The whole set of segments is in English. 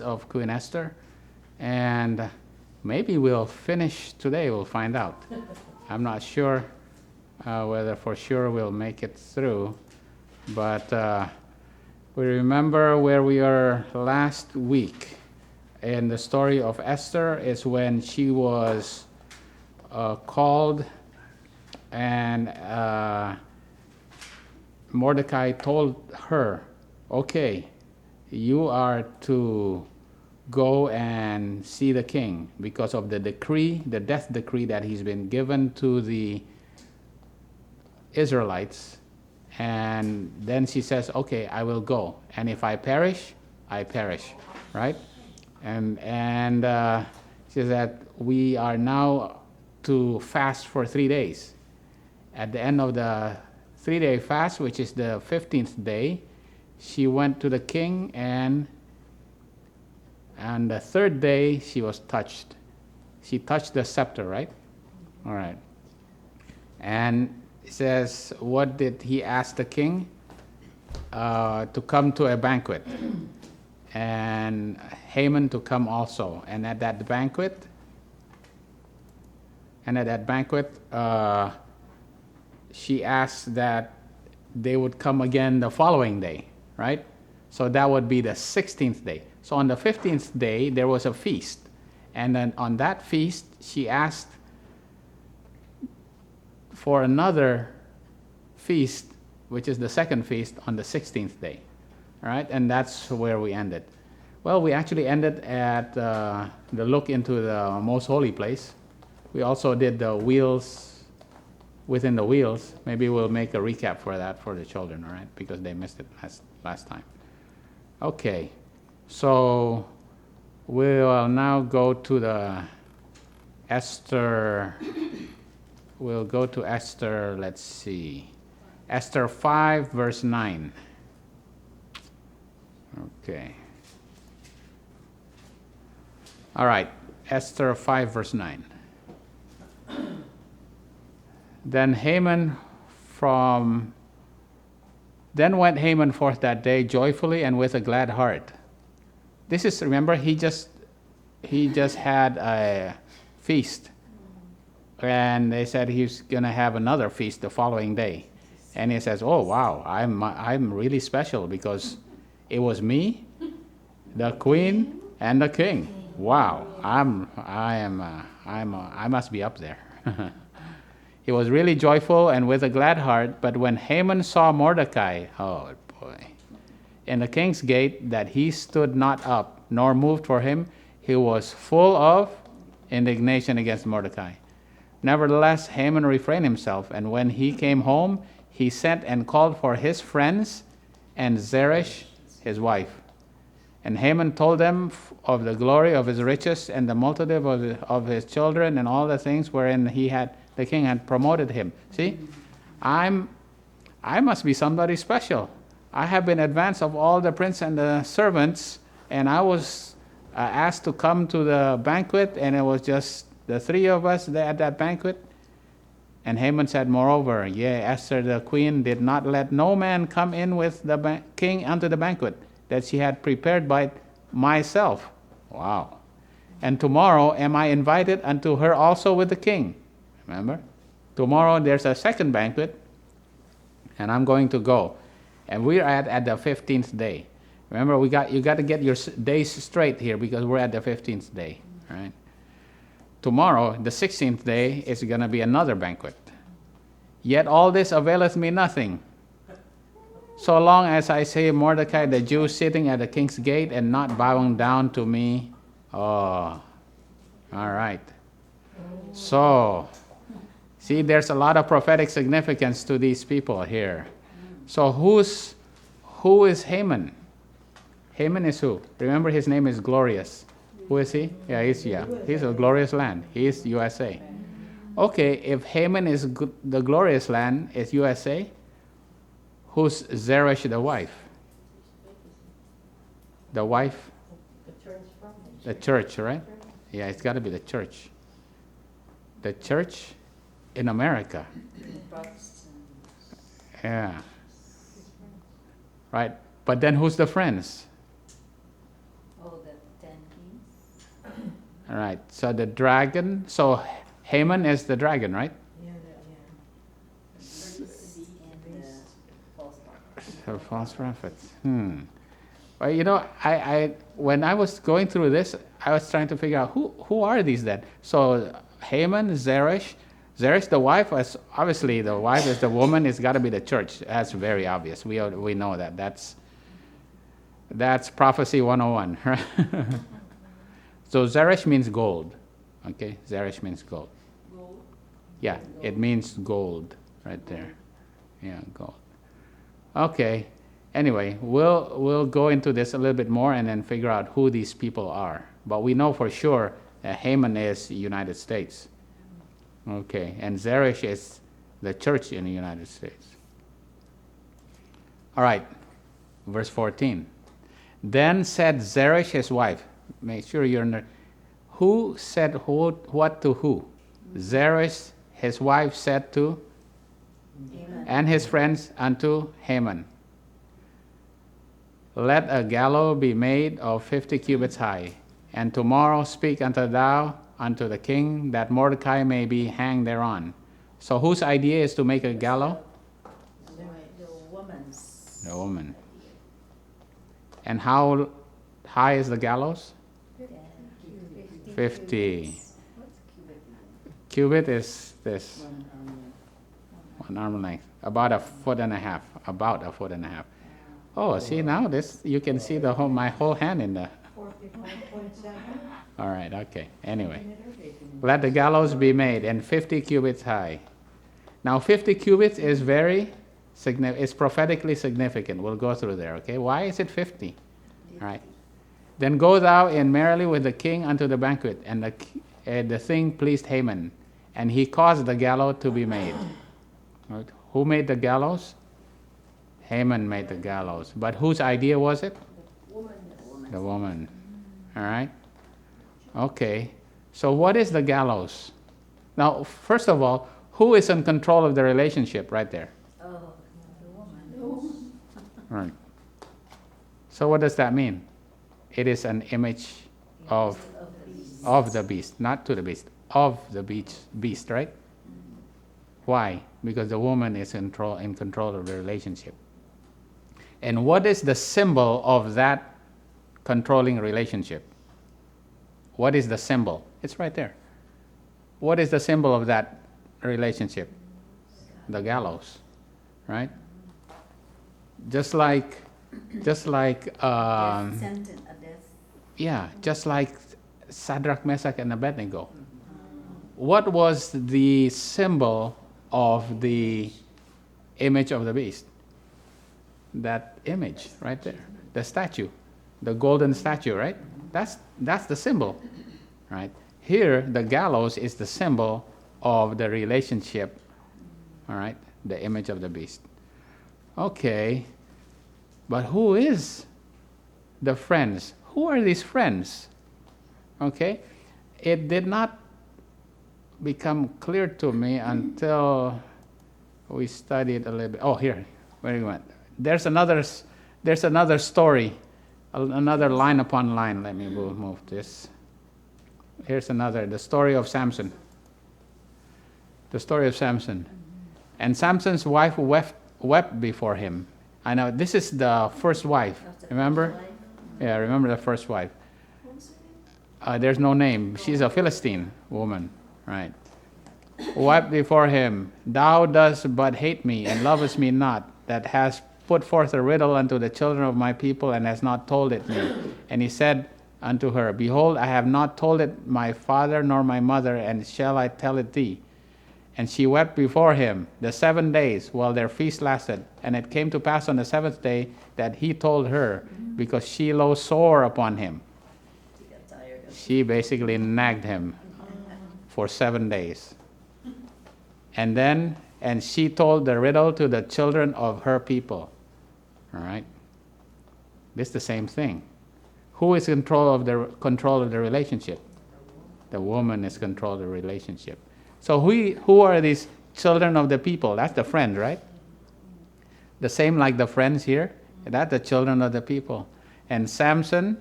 of Queen Esther, and maybe we'll finish today. We'll find out. I'm not sure whether for sure we'll make it through, but we remember where we were last week. And the story of Esther is when she was called, and Mordecai told her, okay, you are to go and see the king because of the decree, the death decree that he's been given to the Israelites. And then she says, okay, I will go. And if I perish, I perish, right? And she says that we are now to fast for 3 days. At the end of the 3-day fast, which is the 15th day, she went to the king, and on the third day she was touched. She touched the scepter, right? All right. And it says, what did he ask the king? To come to a banquet. And Haman to come also. And at that banquet, she asked that they would come again the following day, right? So that would be the 16th day. So on the 15th day, there was a feast. And then on that feast, she asked for another feast, which is the second feast on the 16th day. All right, and that's where we ended. Well, we actually ended at the look into the most holy place. We also did the wheels within the wheels. Maybe we'll make a recap for that for the children, all right, because they missed it last time. Okay, so we'll now go to the Esther. We'll go to Esther, let's see, Esther 5, verse 9. Okay. All right, Esther 5, verse 9. Then went Haman forth that day joyfully and with a glad heart. This is, remember, he just had a feast, and they said he's gonna have another feast the following day, and he says, "Oh wow, I'm really special because it was me, the queen, and the king. Wow, I must be up there." He was really joyful and with a glad heart. But when Haman saw Mordecai, oh boy, in the king's gate, that he stood not up nor moved for him, he was full of indignation against Mordecai. Nevertheless, Haman refrained himself, and when he came home, he sent and called for his friends and Zerech, his wife. And Haman told them of the glory of his riches and the multitude of his children and all the things wherein the king had promoted him. See, I must be somebody special. I have been advanced of all the prince and the servants, and I was asked to come to the banquet, and it was just the three of us there at that banquet. And Haman said, moreover, yea, Esther the queen did not let no man come in with the king unto the banquet that she had prepared by myself. Wow. And tomorrow am I invited unto her also with the king. Remember? Tomorrow there's a second banquet, and I'm going to go. And we're at the 15th day. Remember, you got to get your days straight here because we're at the 15th day, right? Tomorrow, the 16th day, is going to be another banquet. Yet all this availeth me nothing. So long as I see Mordecai the Jew sitting at the king's gate and not bowing down to me. Oh, all right. So, see, there's a lot of prophetic significance to these people here. So who is Haman? Haman is who? Remember, his name is Glorious. Who is he? He's a glorious land. He's USA. Okay, if Haman is the glorious land, is USA, who's Zerech the wife? The wife? The church, right? Yeah, it's got to be the church. The church in America. Yeah. Right. But then who's the friends? 10 kings. All right. So the dragon. So Haman is the dragon, right? Yeah. And the false prophet. So false prophets. Well, I when I was going through this, I was trying to figure out who are these then. So Haman, Zerech, the wife, is obviously the wife is the woman. It's got to be the church. That's very obvious. We know that. That's prophecy 101, right? So Zerech means gold. Okay, Zerech means gold. Gold. Yeah, it means gold right there. Yeah, gold. Okay. Anyway, we'll go into this a little bit more and then figure out who these people are. But we know for sure that Haman is the United States. Okay, and Zerech is the church in the United States. All right, verse 14. Then said Zerech his wife, make sure you're in there. Who said what to who? Zerech his wife said to, Haman. and his friends unto Haman. Let a gallows be made of 50 cubits high, and tomorrow speak thou unto the king, that Mordecai may be hanged thereon. So whose idea is to make a gallows? The woman's. The woman. And how high is the gallows? 50. What's cubit? Cubit is this. 1 arm length. About a foot and a half. Oh, see now this you can see my whole hand in there. 45.7. All right, okay. Anyway, let the gallows be made, and 50 cubits high. Now 50 cubits is it's prophetically significant. We'll go through there, okay? Why is it 50? All right. Then go thou in merrily with the king unto the banquet, and the thing pleased Haman, and he caused the gallows to be made. Right? Who made the gallows? Haman made the gallows. But whose idea was it? The woman. All right? Okay. So what is the gallows? Now, first of all, who is in control of the relationship right there? Oh, the woman. Right. So what does that mean? It is an image of the beast, not to the beast, of the beast, right? Why? Because the woman is in control of the relationship. And what is the symbol of that controlling relationship? What is the symbol? It's right there. What is the symbol of that relationship? The gallows, right? Just like Sentence, a death. yeah, just like Shadrach, Meshach, and Abednego. What was the symbol of the image of the beast? That image right there, the statue, the golden statue, right? That's the symbol, right? Here, the gallows is the symbol of the relationship, all right? The image of the beast. Okay, but who is the friends? Who are these friends? Okay, it did not become clear to me until we studied a little bit. Oh, here, where you went? There's another story, another line upon line. Let me move this. Here's the story of Samson. The story of Samson. And Samson's wife wept before him. I know, this is the first wife, remember? Yeah, remember the first wife. There's no name. She's a Philistine woman, right? Wept before him. Thou dost but hate me, and lovest me not, that hast put forth a riddle unto the children of my people, and hast not told it me. And he said unto her, Behold, I have not told it my father nor my mother, and shall I tell it thee? And she wept before him the 7 days while their feast lasted. And it came to pass on the 7th day that he told her, because she lay sore upon him. She basically nagged him for 7 days. And she told the riddle to the children of her people. All right? This is the same thing. Who is in control of the relationship? The woman is control of the relationship. So who are these children of the people? That's the friends, right? The same like the friends here. That's the children of the people. And Samson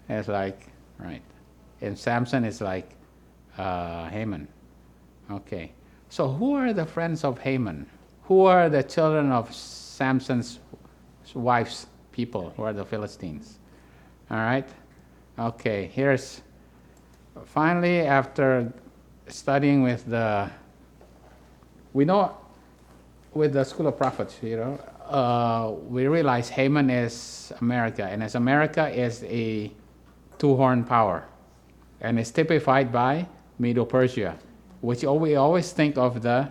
It's like, right. And Samson is like Haman. Okay. So who are the friends of Haman? Who are the children of Samson's wife's people? Who are the Philistines? All right. Okay. Here's finally, after studying with we know with the School of Prophets, we realize Haman is America, and as America is a two-horn power, and it's typified by Medo-Persia, which we always think of the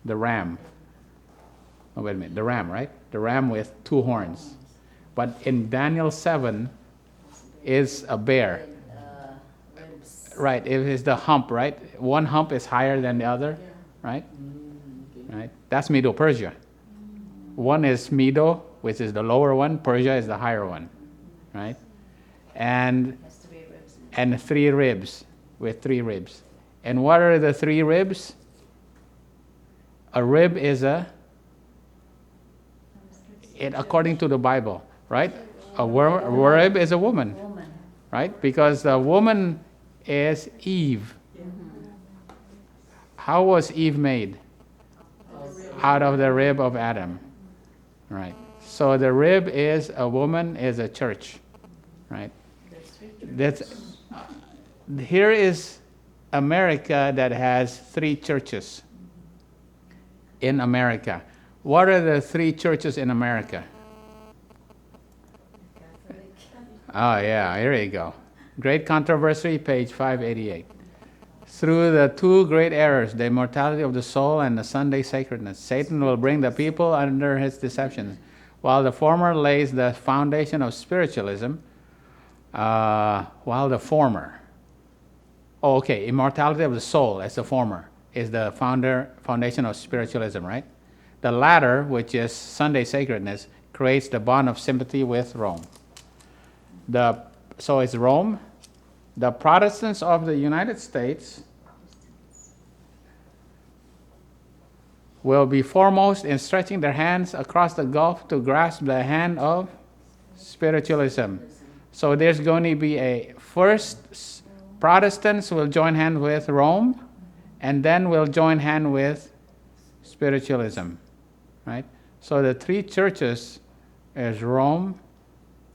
ram. Oh, wait a minute, the ram, right? The ram with two horns. But in Daniel 7 is a bear. Right, it is the hump, right? One hump is higher than the other, right? Right. That's Medo-Persia. One is Medo, which is the lower one. Persia is the higher one, right? And three ribs, with three ribs. And what are the three ribs? A rib is according to the Bible, right? A rib is a woman, right? Because the woman is Eve. How was Eve made? Out of the rib of Adam, right? So the rib is a woman, is a church, right? Here is America that has three churches in America. What are the three churches in America? Oh yeah, here you go. Great Controversy, page 588. Through the two great errors, the immortality of the soul and the Sunday sacredness, Satan will bring the people under his deceptions. While the former lays the foundation of spiritualism, immortality of the soul as the former is the foundation of spiritualism, right? The latter, which is Sunday sacredness, creates the bond of sympathy with Rome. So it's Rome. The Protestants of the United States will be foremost in stretching their hands across the gulf to grasp the hand of spiritualism. So there's going to be first Protestants will join hands with Rome, and then will join hand with spiritualism, right? So the three churches is Rome,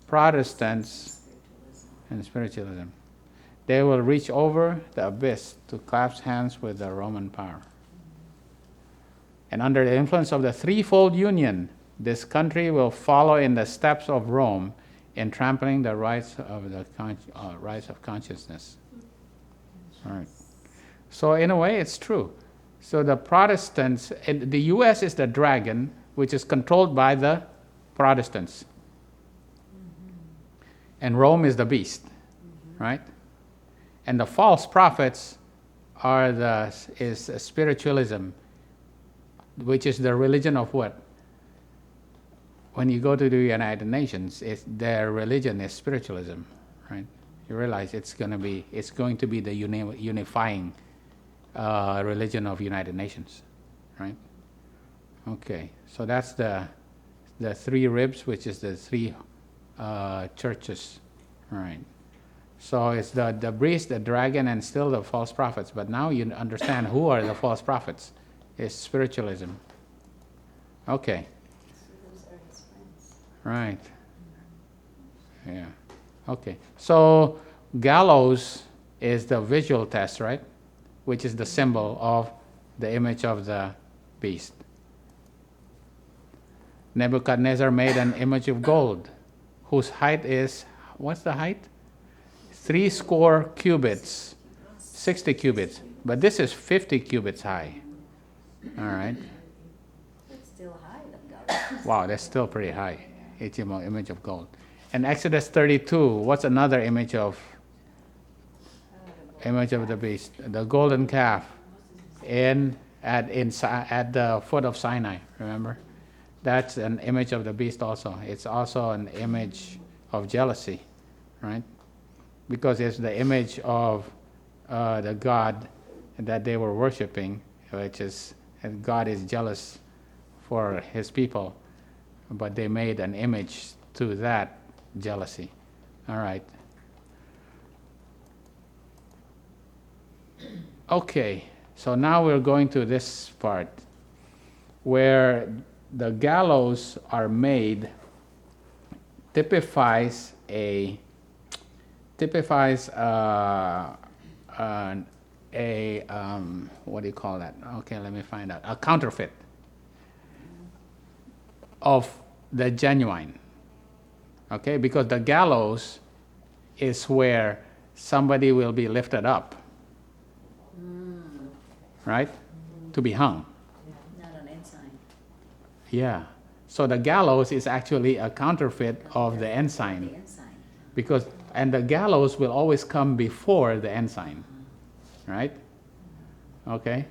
Protestants, and spiritualism. They will reach over the abyss to clasp hands with the Roman power. And under the influence of the threefold union, this country will follow in the steps of Rome in trampling the rights of consciousness. All right. So in a way, it's true. So the Protestants, the U.S. is the dragon, which is controlled by the Protestants, and Rome is the beast, right? And the false prophets is spiritualism, which is the religion of what? When you go to the United Nations, their religion is spiritualism, right? You realize it's going to be the unifying religion of United Nations, right? Okay, so that's the three ribs, which is the three churches, all right? So it's the beast, the dragon, and still the false prophets. But now you understand who are the false prophets. It's spiritualism. Okay. So those are his friends. Right. Yeah. Okay. So gallows is the visual test, right? Which is the symbol of the image of the beast. Nebuchadnezzar made an image of gold, whose height is, what's the height? 60 cubits, 60 cubits. But this is 50 cubits high. All right. It's still high, the gallows. Wow, that's still pretty high. Image of gold. And Exodus 32, what's another image of the beast? The golden calf at the foot of Sinai, remember? That's an image of the beast also. It's also an image of jealousy, right? Because it's the image of the God that they were worshiping, which is, and God is jealous for his people, but they made an image to that jealousy. All right. Okay, so now we're going to this part where the gallows are made, typifies what do you call that? Okay, let me find out. A counterfeit of the genuine. Okay, because the gallows is where somebody will be lifted up, right? To be hung. Not an ensign. Yeah. So the gallows is actually a counterfeit of the ensign. The ensign. And the gallows will always come before the ensign, right? Okay?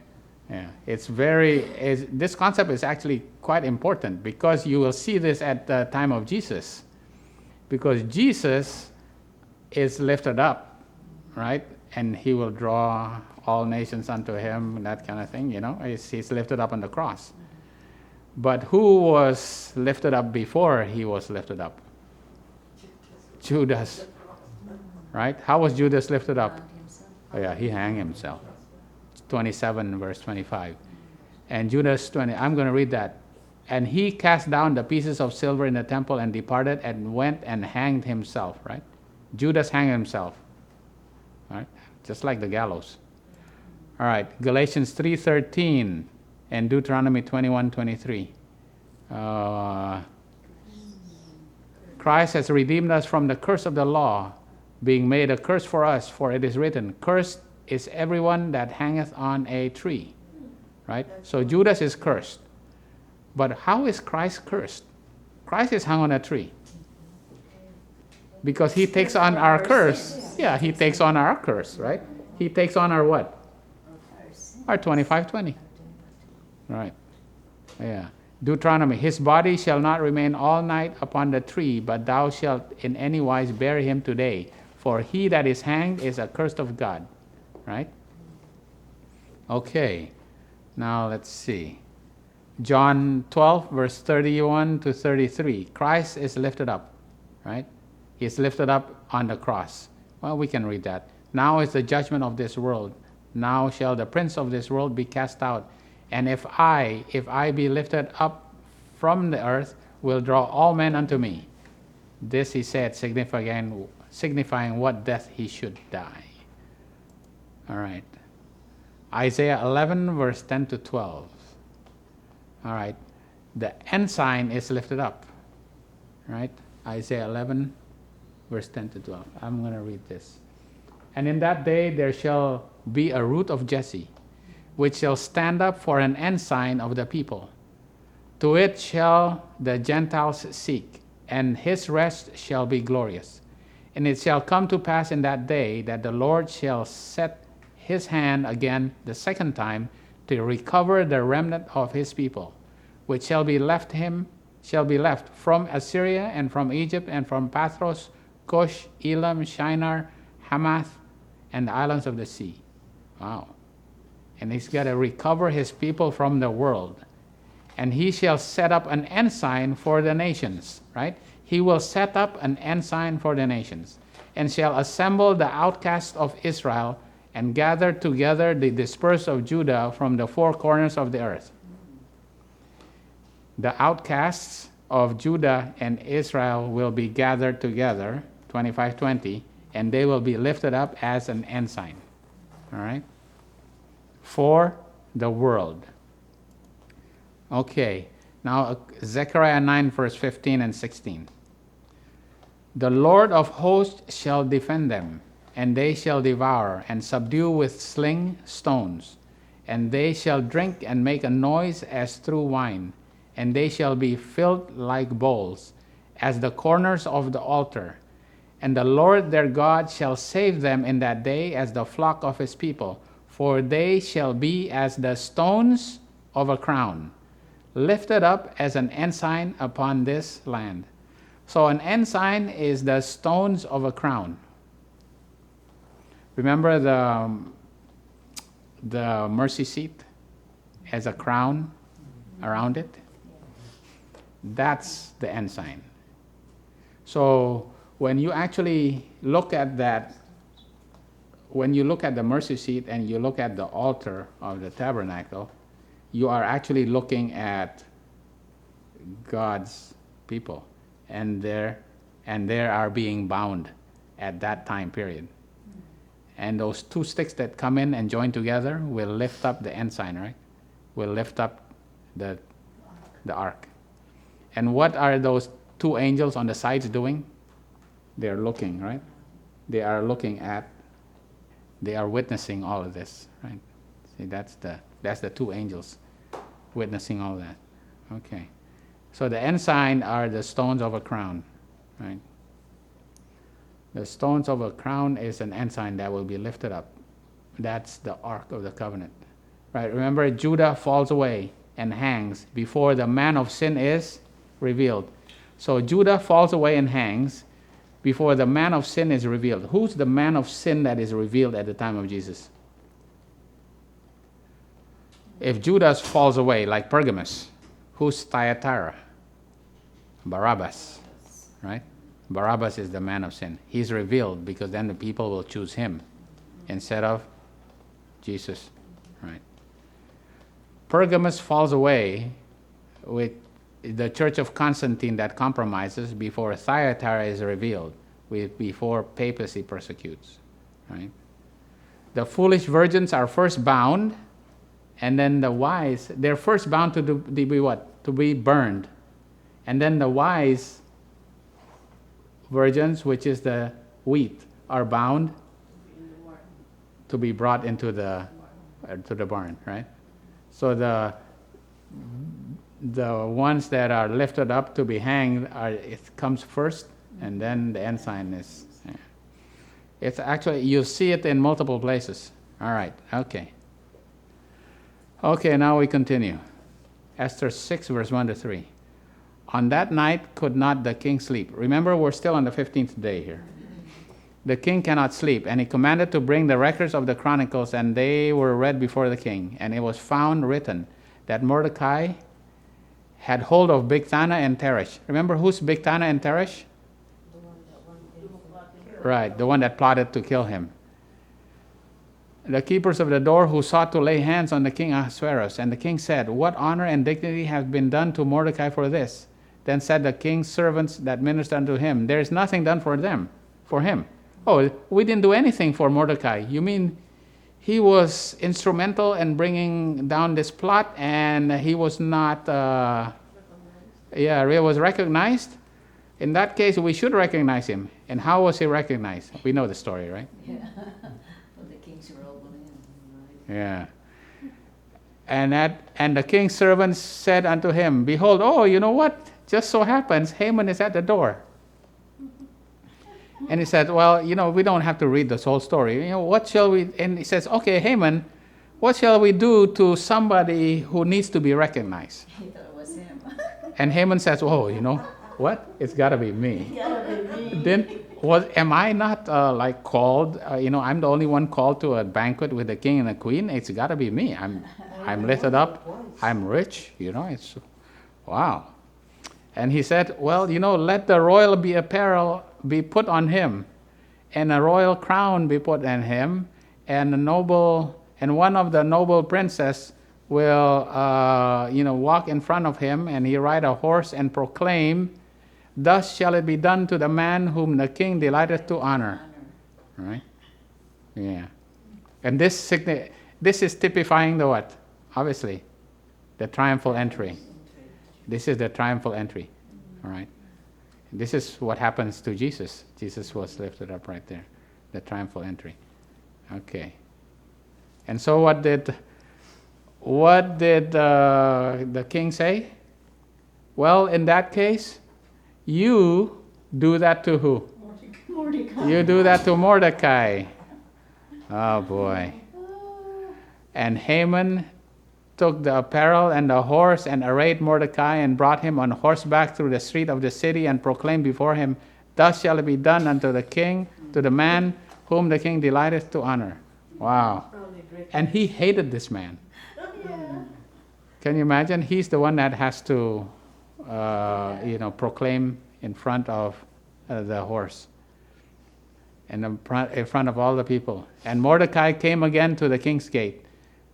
Yeah. This concept is actually quite important because you will see this at the time of Jesus. Because Jesus is lifted up, right? And he will draw all nations unto him, that kind of thing, he's lifted up on the cross. But who was lifted up before he was lifted up? Judas, right? How was Judas lifted up? Oh yeah, he hanged himself. 27 verse 25. And Judas 20, I'm going to read that. And he cast down the pieces of silver in the temple and departed and went and hanged himself, right? Judas hanged himself, right? Just like the gallows. All right, Galatians 3:13 and Deuteronomy 21:23. Christ has redeemed us from the curse of the law, being made a curse for us, for it is written, cursed is everyone that hangeth on a tree, right? So Judas is cursed. But how is Christ cursed? Christ is hung on a tree. Because he takes on our curse. Yeah, he takes on our curse, right? He takes on our what? Our 25:20. Right. Yeah. Deuteronomy, his body shall not remain all night upon the tree, but thou shalt in any wise bury him today. For he that is hanged is accursed of God. Right? Okay. Now let's see. John 12, verse 31 to 33. Christ is lifted up. Right? He is lifted up on the cross. Well, we can read that. Now is the judgment of this world. Now shall the prince of this world be cast out. And if I be lifted up from the earth, will draw all men unto me. This he said, signifying what death he should die. All right. Isaiah 11, verse 10 to 12. All right. The ensign is lifted up. Right? Isaiah 11, verse 10 to 12. I'm going to read this. And in that day there shall be a root of Jesse, which shall stand up for an ensign of the people. To it shall the Gentiles seek, and his rest shall be glorious. And it shall come to pass in that day that the Lord shall set his hand again the second time to recover the remnant of his people, which shall be left from Assyria and from Egypt and from Pathros, Cush, Elam, Shinar, Hamath, and the islands of the sea. Wow. And he's got to recover his people from the world. And he shall set up an ensign for the nations, right? He will set up an ensign for the nations, and shall assemble the outcasts of Israel, and gather together the dispersed of Judah from the four corners of the earth. The outcasts of Judah and Israel will be gathered together, 25:20, and they will be lifted up as an ensign. All right? For the world. Okay, now Zechariah 9, verse 15 and 16. The Lord of hosts shall defend them, and they shall devour and subdue with sling stones. And they shall drink and make a noise as through wine, and they shall be filled like bowls, as the corners of the altar. And the Lord their God shall save them in that day as the flock of his people, for they shall be as the stones of a crown, lifted up as an ensign upon this land. So an ensign is the stones of a crown. Remember the mercy seat has a crown around it? That's the ensign. So when you actually look at that, when you look at the mercy seat and you look at the altar of the tabernacle, you are actually looking at God's people, and they are being bound at that time period. And those two sticks that come in and join together will lift up the ensign, right? Will lift up the ark. And what are those two angels on the sides doing? They're looking, right? They are witnessing all of this, right? See, that's the two angels witnessing all that. Okay. So the ensign are the stones of a crown, right? The stones of a crown is an ensign that will be lifted up. That's the Ark of the Covenant, right? Remember, Judah falls away and hangs before the man of sin is revealed. So Judah falls away and hangs before the man of sin is revealed. Who's the man of sin that is revealed at the time of Jesus? If Judas falls away, like Pergamus, who's Thyatira? Barabbas, right? Barabbas is the man of sin. He's revealed because then the people will choose him instead of Jesus, right? Pergamus falls away with the church of Constantine that compromises before Thyatira is revealed, before papacy persecutes, right? The foolish virgins are first bound, and then the wise, they're first bound to be what? To be burned. And then the wise virgins, which is the wheat, are bound to be brought into the barn, right? So the ones that are lifted up to be hanged, it comes first, and then the ensign is. Yeah. It's actually, you see it in multiple places. All right, okay. Okay, now we continue. Esther 6, verse 1 to 3. On that night could not the king sleep. Remember, we're still on the 15th day here. The king cannot sleep, and he commanded to bring the records of the chronicles, and they were read before the king. And it was found written that Mordecai had hold of Bigthana and Teresh. Remember who's Bigthana and Teresh? Right, the one that plotted to kill him. The keepers of the door who sought to lay hands on the king Ahasuerus. And the king said, what honor and dignity have been done to Mordecai for this? Then said the king's servants that ministered unto him, there is nothing done for him. Oh, we didn't do anything for Mordecai. You mean he was instrumental in bringing down this plot, and he was not, was recognized? In that case, we should recognize him. And how was he recognized? We know the story, right? Yeah. Well, the king's robe on him, Yeah. right? And the king's servants said unto him, behold, oh, you know what? Just so happens Haman is at the door. And he said, well, we don't have to read this whole story. What shall we? And he says, okay, Haman, what shall we do to somebody who needs to be recognized? He thought it was him. And Haman says, oh, what? It's got to be me. Am I not called? I'm the only one called to a banquet with the king and the queen. It's got to be me. I'm lifted up. I'm rich. It's wow. And he said, well, let the royal apparel be put on him, and a royal crown be put on him, and one of the noble princes will, walk in front of him, and he ride a horse and proclaim, thus shall it be done to the man whom the king delighteth to honor. Right? Yeah. And this is typifying the what? Obviously, the triumphal entry. This is the triumphal entry. All right. This is what happens to Jesus. Jesus was lifted up right there. The triumphal entry. Okay. And so what did the king say? Well, in that case, you do that to who? Mordecai. You do that to Mordecai. Oh boy. And Haman took the apparel and the horse and arrayed Mordecai and brought him on horseback through the street of the city and proclaimed before him, thus shall it be done unto the king, to the man whom the king delighteth to honor. Wow. And he hated this man. Yeah. Can you imagine? He's the one that has to, proclaim in front of the horse in front of all the people. And Mordecai came again to the king's gate,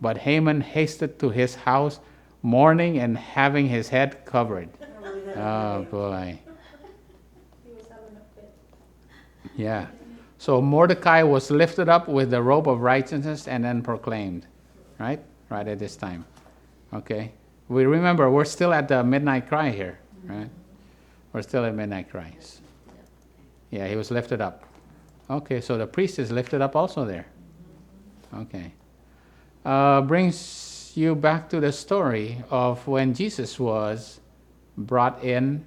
but Haman hasted to his house, mourning and having his head covered. Oh boy. Yeah. So Mordecai was lifted up with the robe of righteousness and then proclaimed, right? Right at this time. Okay. We remember we're still at the midnight cry here, right? We're still at midnight cries. Yeah, he was lifted up. Okay, so the priest is lifted up also there. Okay. Brings you back to the story of when Jesus was brought in.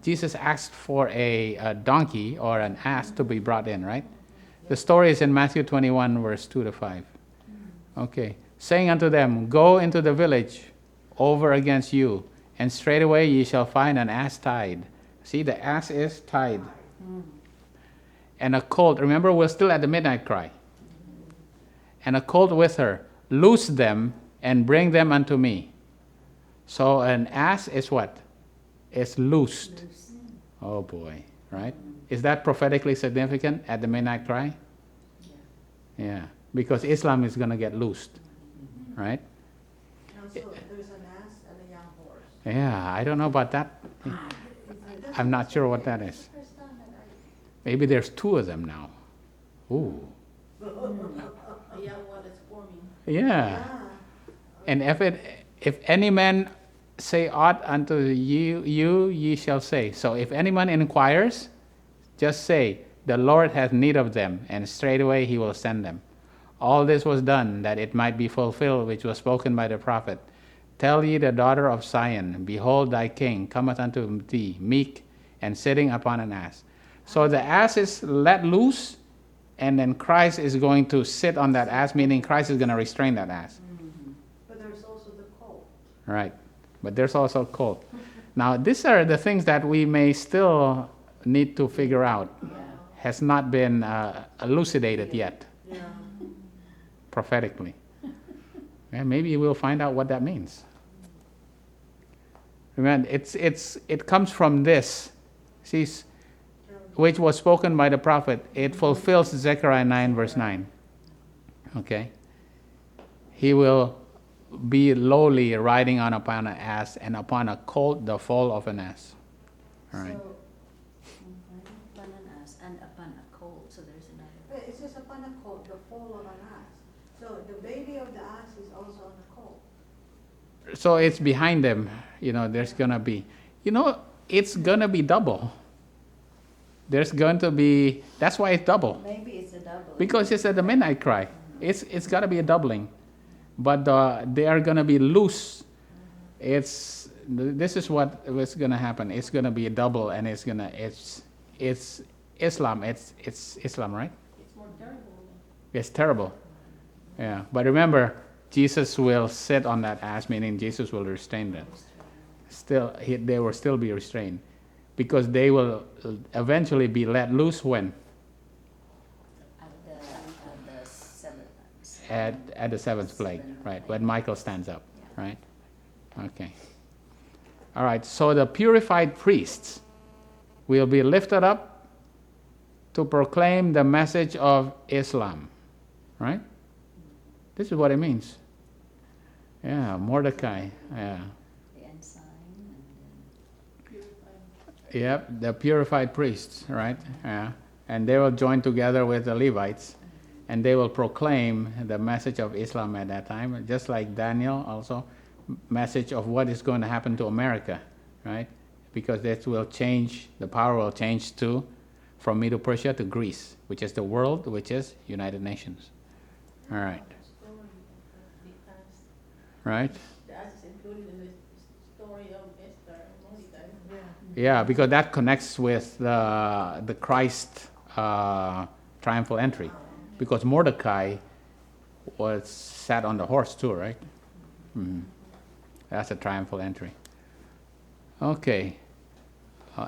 Jesus asked for a donkey or an ass to be brought in, right? The story is in Matthew 21, verse 2-5. Okay. Saying unto them, go into the village over against you, and straightway ye shall find an ass tied. See, the ass is tied. And a colt. Remember, we're still at the midnight cry. And a colt with her. Loose them and bring them unto me. So an ass is what? It's loosed. Oh boy, right? Is that prophetically significant at the midnight cry? Yeah, because Islam is going to get loosed, right? So there's an ass and a young horse. Yeah, I don't know about that. I'm not sure what that is. Maybe there's two of them now. Ooh. A young one is forming. Yeah. And if any man say aught unto you, ye shall say. So if any man inquires, just say, the Lord hath need of them, and straightway he will send them. All this was done, that it might be fulfilled, which was spoken by the prophet. Tell ye the daughter of Zion, behold thy king cometh unto thee, meek, and sitting upon an ass. So the ass is let loose, and then Christ is going to sit on that ass, meaning Christ is going to restrain that ass. But there's also the colt. Right. But there's also a colt. Now, these are the things that we may still need to figure out. Has not been elucidated yet, Yeah. prophetically. And maybe we'll find out what that means. Remember, it comes from this. See, which was spoken by the prophet. It fulfills Zechariah 9, verse 9. Okay? He will be lowly, riding upon an ass, and upon a colt the foal of an ass. All right. So, upon an ass and upon a colt, so there's another. It says upon a colt, the foal of an ass. So the baby of the ass is also on the colt. So it's behind them. There's going to be, it's going to be double. There's going to be, that's why it's double. Maybe it's a double. Because it's at the midnight cry. It's got to be a doubling. But they are going to be loose. This is what is going to happen. It's going to be a double, and it's Islam. It's Islam, right? It's more terrible. It's terrible. Yeah. But remember, Jesus will sit on that ass, meaning Jesus will restrain them. They will still be restrained, because they will eventually be let loose when? At the seventh plague, right? When Michael stands up, right? Okay. All right. So the purified priests will be lifted up to proclaim the message of Islam, right? This is what it means. Yeah, Mordecai. Yeah. The ensign and Yep, the purified priests, right? Yeah. And they will join together with the Levites, and they will proclaim the message of Islam at that time, just like Daniel also, message of what is going to happen to America, right? Because that will change, the power will change from Medo-Persia to Greece, which is the world, which is United Nations. All right. Right? That's included in the story of Esther and Mordecai. Yeah, because that connects with the Christ triumphal entry. Because Mordecai was sat on the horse too, right? Mm-hmm. That's a triumphal entry. Okay.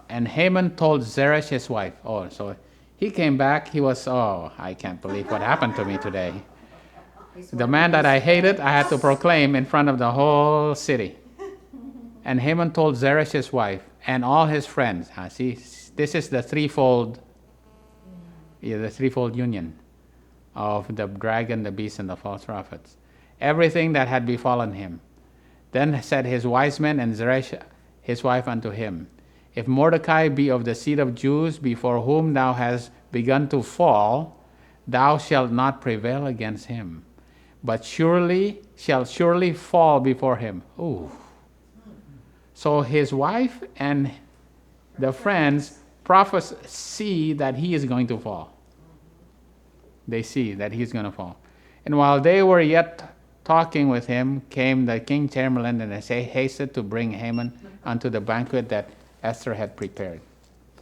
And Haman told Zerech his wife. Oh, so he came back. He was, I can't believe what happened to me today. The man that I hated, I had to proclaim in front of the whole city. And Haman told Zerech his wife and all his friends. See, This is the threefold union of the dragon, the beast, and the false prophets. Everything that had befallen him. Then said his wise men and Zerech his wife unto him, if Mordecai be of the seed of Jews, before whom thou hast begun to fall, thou shalt not prevail against him, but shalt surely fall before him. Ooh. So his wife and the friends see that he is going to fall. They see that he's going to fall. And while they were yet talking with him, came the king chamberlain and hasted to bring Haman unto the banquet that Esther had prepared.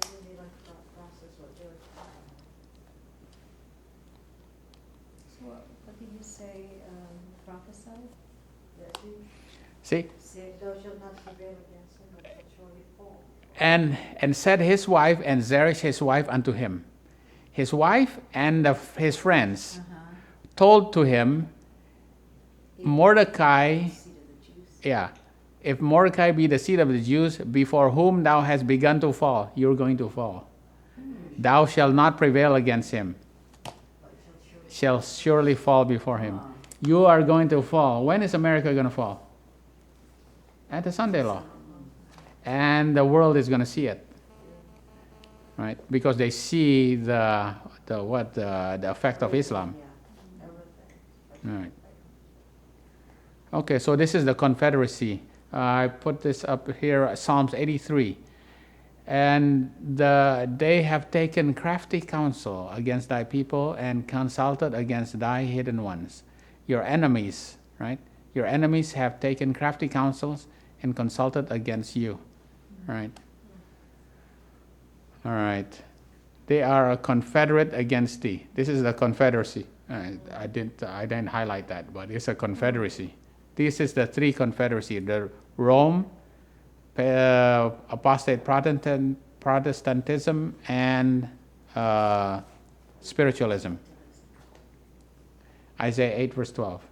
So what did you say, prophesy? See? Thou shalt not prevail against him, but shalt surely fall. And said his wife and Zerech his wife unto him. His wife and his friends told to him, Mordecai, if Mordecai be the seed of the Jews, before whom thou hast begun to fall, you're going to fall. Thou shalt not prevail against him, shall surely fall before him. You are going to fall. When is America going to fall? At the Sunday law. And the world is going to see it. Right? Because they see the effect of Islam. Right. Okay, so this is the confederacy. I put this up here, Psalms 83. And they have taken crafty counsel against thy people and consulted against thy hidden ones. Your enemies, right? Your enemies have taken crafty counsels and consulted against you, right? All right. They are a confederate against thee. This is the confederacy. I didn't highlight that, but it's a confederacy. This is the three confederacy: the Rome, apostate Protestantism, and spiritualism. Isaiah 8 verse 12.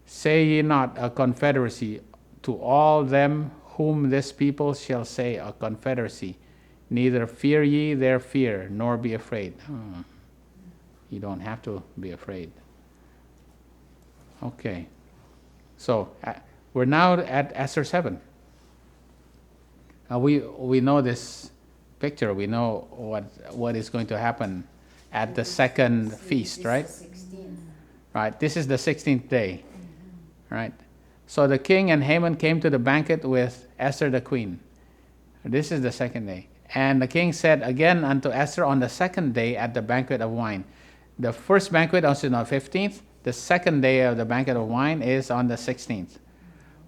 Say ye not a confederacy to all them whom this people shall say a confederacy. Neither fear ye their fear, nor be afraid. You don't have to be afraid. Okay. So we're now at Esther 7. We know this picture. We know what is going to happen at the second feast, right? 16th. Right. This is the 16th day. Right. So the king and Haman came to the banquet with Esther the queen. This is the second day. And the king said again unto Esther on the second day at the banquet of wine. The first banquet was on the 15th. The second day of the banquet of wine is on the 16th.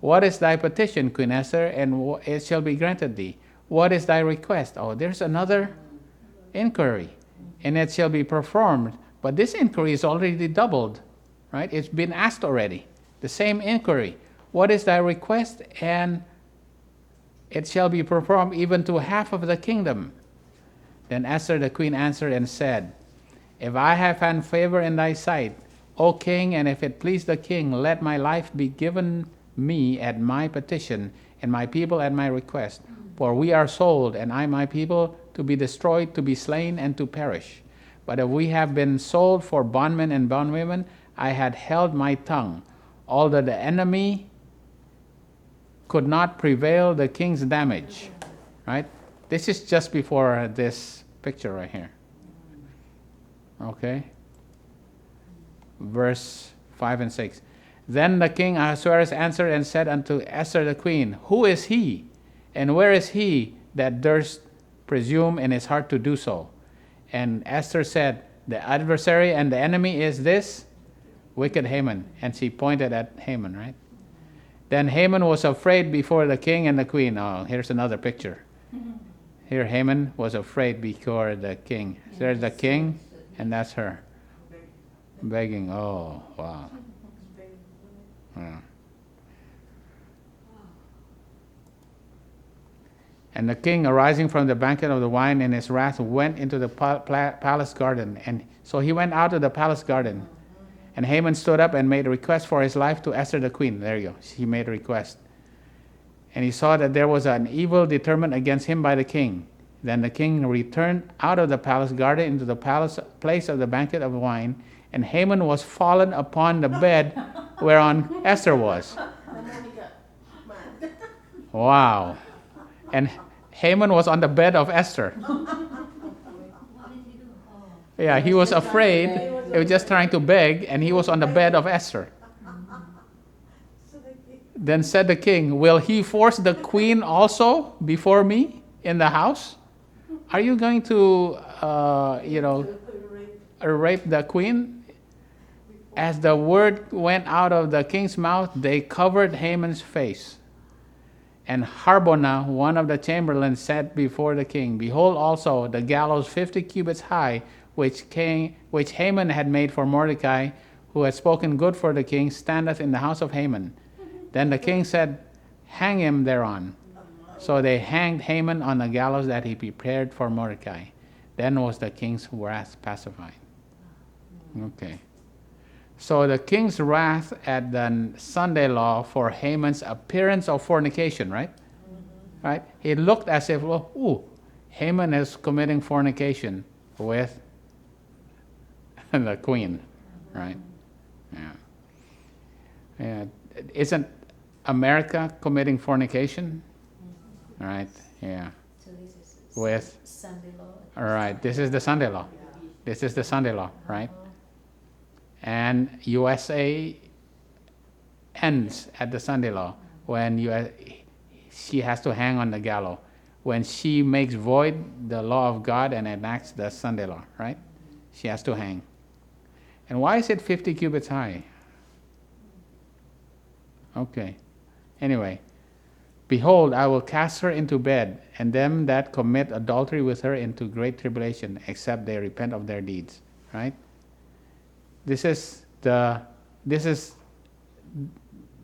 What is thy petition, Queen Esther, and it shall be granted thee? What is thy request? Oh, there's another inquiry, and it shall be performed. But this inquiry is already doubled, right? It's been asked already. The same inquiry. What is thy request? And it shall be performed even to half of the kingdom. Then Esther the queen answered and said, if I have found favor in thy sight, O king, and if it please the king, let my life be given me at my petition, and my people at my request. For we are sold, and I my people, to be destroyed, to be slain, and to perish. But if we have been sold for bondmen and bondwomen, I had held my tongue, although the enemy could not prevail the king's damage. Right? This is just before this picture right here. Okay? Verse 5 and 6. Then the king Ahasuerus answered and said unto Esther the queen, who is he, and where is he that durst presume in his heart to do so? And Esther said, the adversary and the enemy is this wicked Haman. And she pointed at Haman, right? Then Haman was afraid before the king and the queen. Oh, here's another picture. Here Haman was afraid before the king. There's the king, and that's her. Begging. Oh, wow. Yeah. And the king, arising from the banquet of the wine in his wrath, went into the palace garden. And so he went out of the palace garden. And Haman stood up and made a request for his life to Esther the queen. There you go. He made a request. And he saw that there was an evil determined against him by the king. Then the king returned out of the palace garden into the palace place of the banquet of wine, and Haman was fallen upon the bed whereon Esther was. Wow. And Haman was on the bed of Esther. What did he do? Oh. Yeah, he was afraid. He was just trying to beg, and he was on the bed of Esther. So the king, Then said the king, will he force the queen also before me in the house? Are you going to, rape the queen? As the word went out of the king's mouth, they covered Haman's face. And Harbona, one of the chamberlains, said before the king, behold also the gallows 50 cubits high, which Haman had made for Mordecai, who had spoken good for the king, standeth in the house of Haman. Then the king said, hang him thereon. So they hanged Haman on the gallows that he prepared for Mordecai. Then was the king's wrath pacified. Okay. So the king's wrath at the Sunday law for Haman's appearance of fornication, right? Right? It looked as if, Haman is committing fornication with the queen, right? Yeah. Isn't America committing fornication? Right? Yeah. So this is With, Sunday law. all right, this is the Sunday law. This is the Sunday law, right? And USA ends at the Sunday law when she has to hang on the gallows. When she makes void the law of God and enacts the Sunday law, right? She has to hang. And why is it 50 cubits high? Okay. Anyway, behold, I will cast her into bed, and them that commit adultery with her into great tribulation, except they repent of their deeds. Right? This is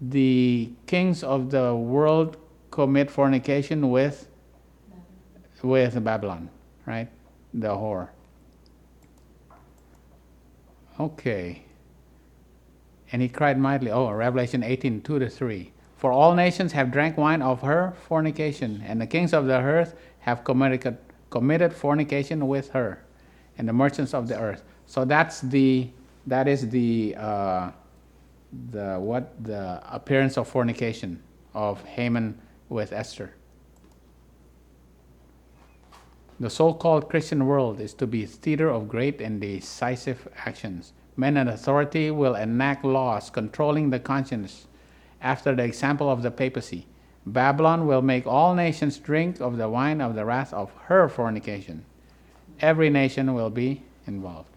the kings of the world commit fornication with Babylon, right? The whore. Okay. And he cried mightily. Revelation 18, 2-3. For all nations have drank wine of her fornication, and the kings of the earth have committed fornication with her, and the merchants of the earth. So that is the appearance of fornication of Haman with Esther. The so-called Christian world is to be a theater of great and decisive actions. Men in authority will enact laws controlling the conscience after the example of the papacy. Babylon will make all nations drink of the wine of the wrath of her fornication. Every nation will be involved.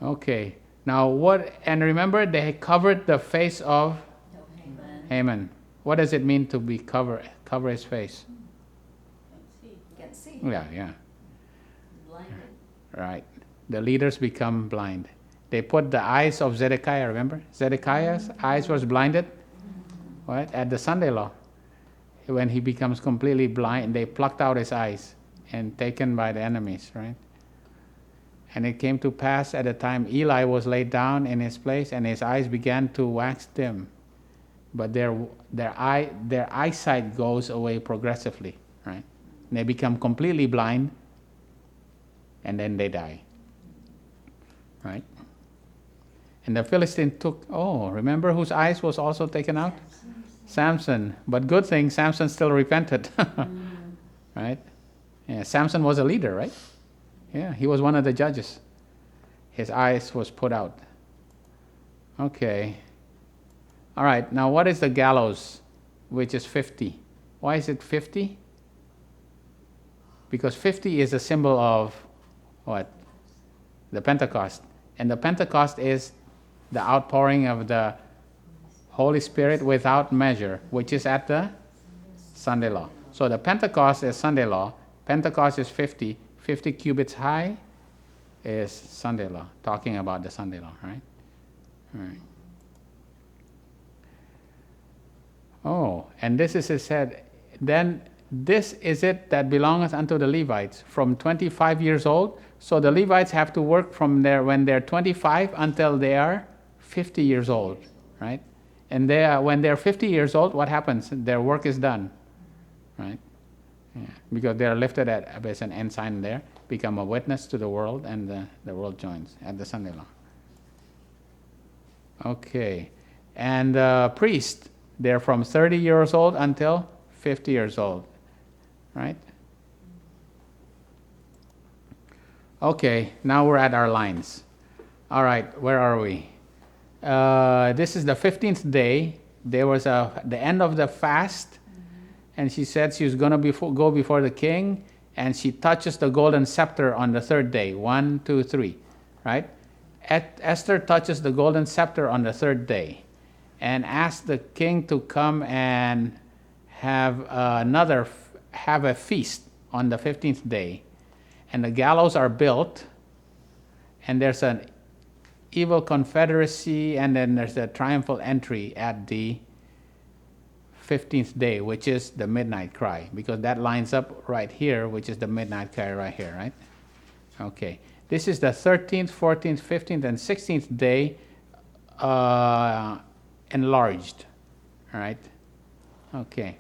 Okay. Now and remember they covered the face of Haman. What does it mean to be cover his face? You can see. Yeah. Blinded. Right. The leaders become blind. They put the eyes of Zedekiah, remember? Zedekiah's eyes was blinded, right? At the Sunday law. When he becomes completely blind, they plucked out his eyes and taken by the enemies, right? And it came to pass at the time Eli was laid down in his place, and his eyes began to wax dim. But their eyesight goes away progressively, right? And they become completely blind, and then they die, right? And the Philistine took, remember whose eyes was also taken out? Samson. But good thing Samson still repented, right? Yeah, Samson was a leader, right? Yeah, he was one of the judges. His eyes was put out. Okay. All right, now what is the gallows, which is 50? Why is it 50? Because 50 is a symbol of what? The Pentecost. And the Pentecost is the outpouring of the Holy Spirit without measure, which is at the Sunday law. So the Pentecost is Sunday law. Pentecost is 50. 50 cubits high is Sunday law, talking about the Sunday law, right? All right. And this is, it said, then this is it that belongeth unto the Levites from 25 years old. So the Levites have to work from when they're 25 until they are 50 years old, right? And when they're 50 years old, what happens? Their work is done, right? Yeah. Because they are lifted as an ensign there, become a witness to the world, and the world joins at the Sunday law. Okay. And priests, they're from 30 years old until 50 years old, right? Okay, now we're at our lines. All right, where are we? This is the 15th day. There was the end of the fast, and she said she was going to go before the king, and she touches the golden scepter on the third day. 1, 2, 3, right? Esther touches the golden scepter on the third day and asks the king to come and have a feast on the 15th day. And the gallows are built, and there's an evil confederacy, and then there's a triumphal entry at the 15th day, which is the midnight cry, because that lines up right here, which is the midnight cry right here, right? Okay. This is the 13th, 14th, 15th, and 16th day enlarged, all right? Okay.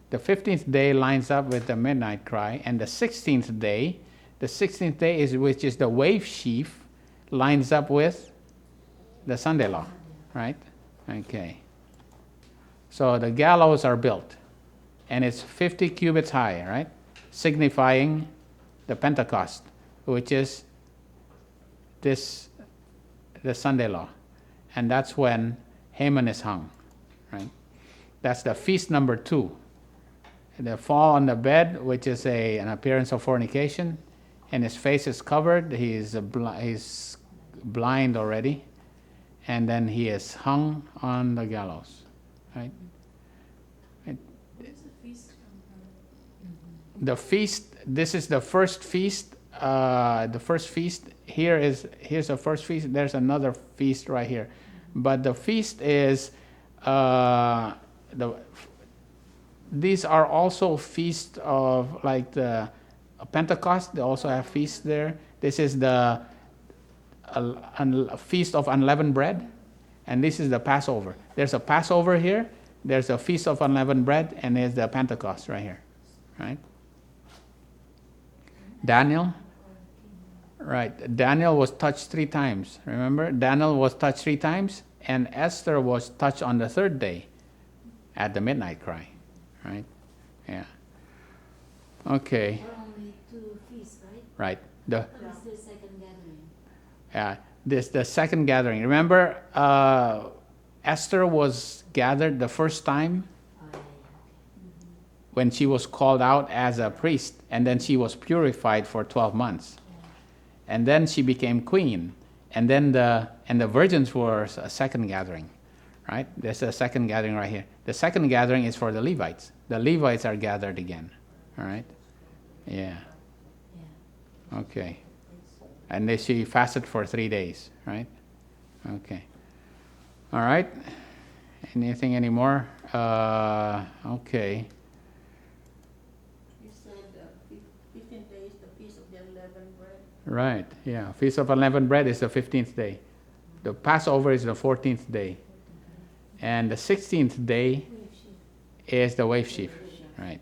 The 15th day lines up with the midnight cry, and the 16th day which is the wave sheaf, lines up with the Sunday law, right? Okay. So the gallows are built, and it's 50 cubits high, right? Signifying the Pentecost, which is the Sunday law. And that's when Haman is hung, right? That's the feast number 2. The fall on the bed, which is an appearance of fornication, and his face is covered. He's blind already, and then he is hung on the gallows, right? The feast. This is the first feast. The first feast. Here's the first feast. There's another feast right here, but the feast is These are also feasts of like the Pentecost. They also have feasts there. This is the feast of unleavened bread, and this is the Passover. There's a Passover here. There's a feast of unleavened bread, and there's the Pentecost right here, right? Daniel, right? Daniel was touched 3 times. Remember, Daniel was touched 3 times, and Esther was touched on the 3rd day at the midnight cry, right? Yeah. Okay. Or only 2 feasts, right? Right. What is the second gathering? Yeah. This the second gathering. Remember, Esther was gathered the first time when she was called out as a priest, and then she was purified for 12 months. And then she became queen. And then the virgins were a second gathering, right? There's a second gathering right here. The second gathering is for the Levites. The Levites are gathered again, all right? Yeah. Okay. And she fasted for 3 days, right? Okay. All right. Anything anymore? Okay. You said 15 days, the Feast of the Unleavened Bread. Right, yeah. Feast of Unleavened Bread is the 15th day. The Passover is the 14th day. And the 16th day is the wave sheaf, right?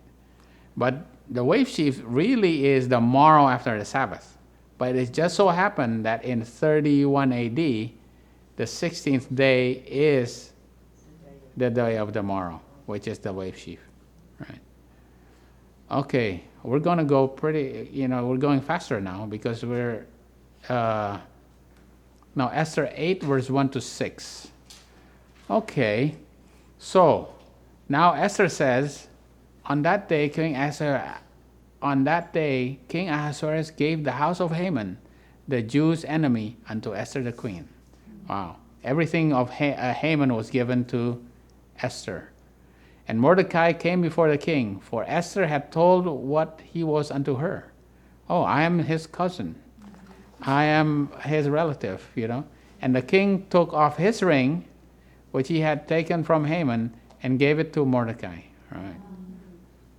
But the wave sheaf really is the morrow after the Sabbath. But it just so happened that in 31 AD, the 16th day is the day of the morrow, which is the wave sheaf, right? Okay, we're going to go we're going faster now because we're, now Esther 8, verse 1 to 6. Okay, so now Esther says, on that day, King Ahasuerus gave the house of Haman, the Jews' enemy, unto Esther the queen. Wow. Everything of Haman was given to Esther. And Mordecai came before the king, for Esther had told what he was unto her. Oh, I am his cousin. I am his relative, And the king took off his ring, which he had taken from Haman, and gave it to Mordecai. Right.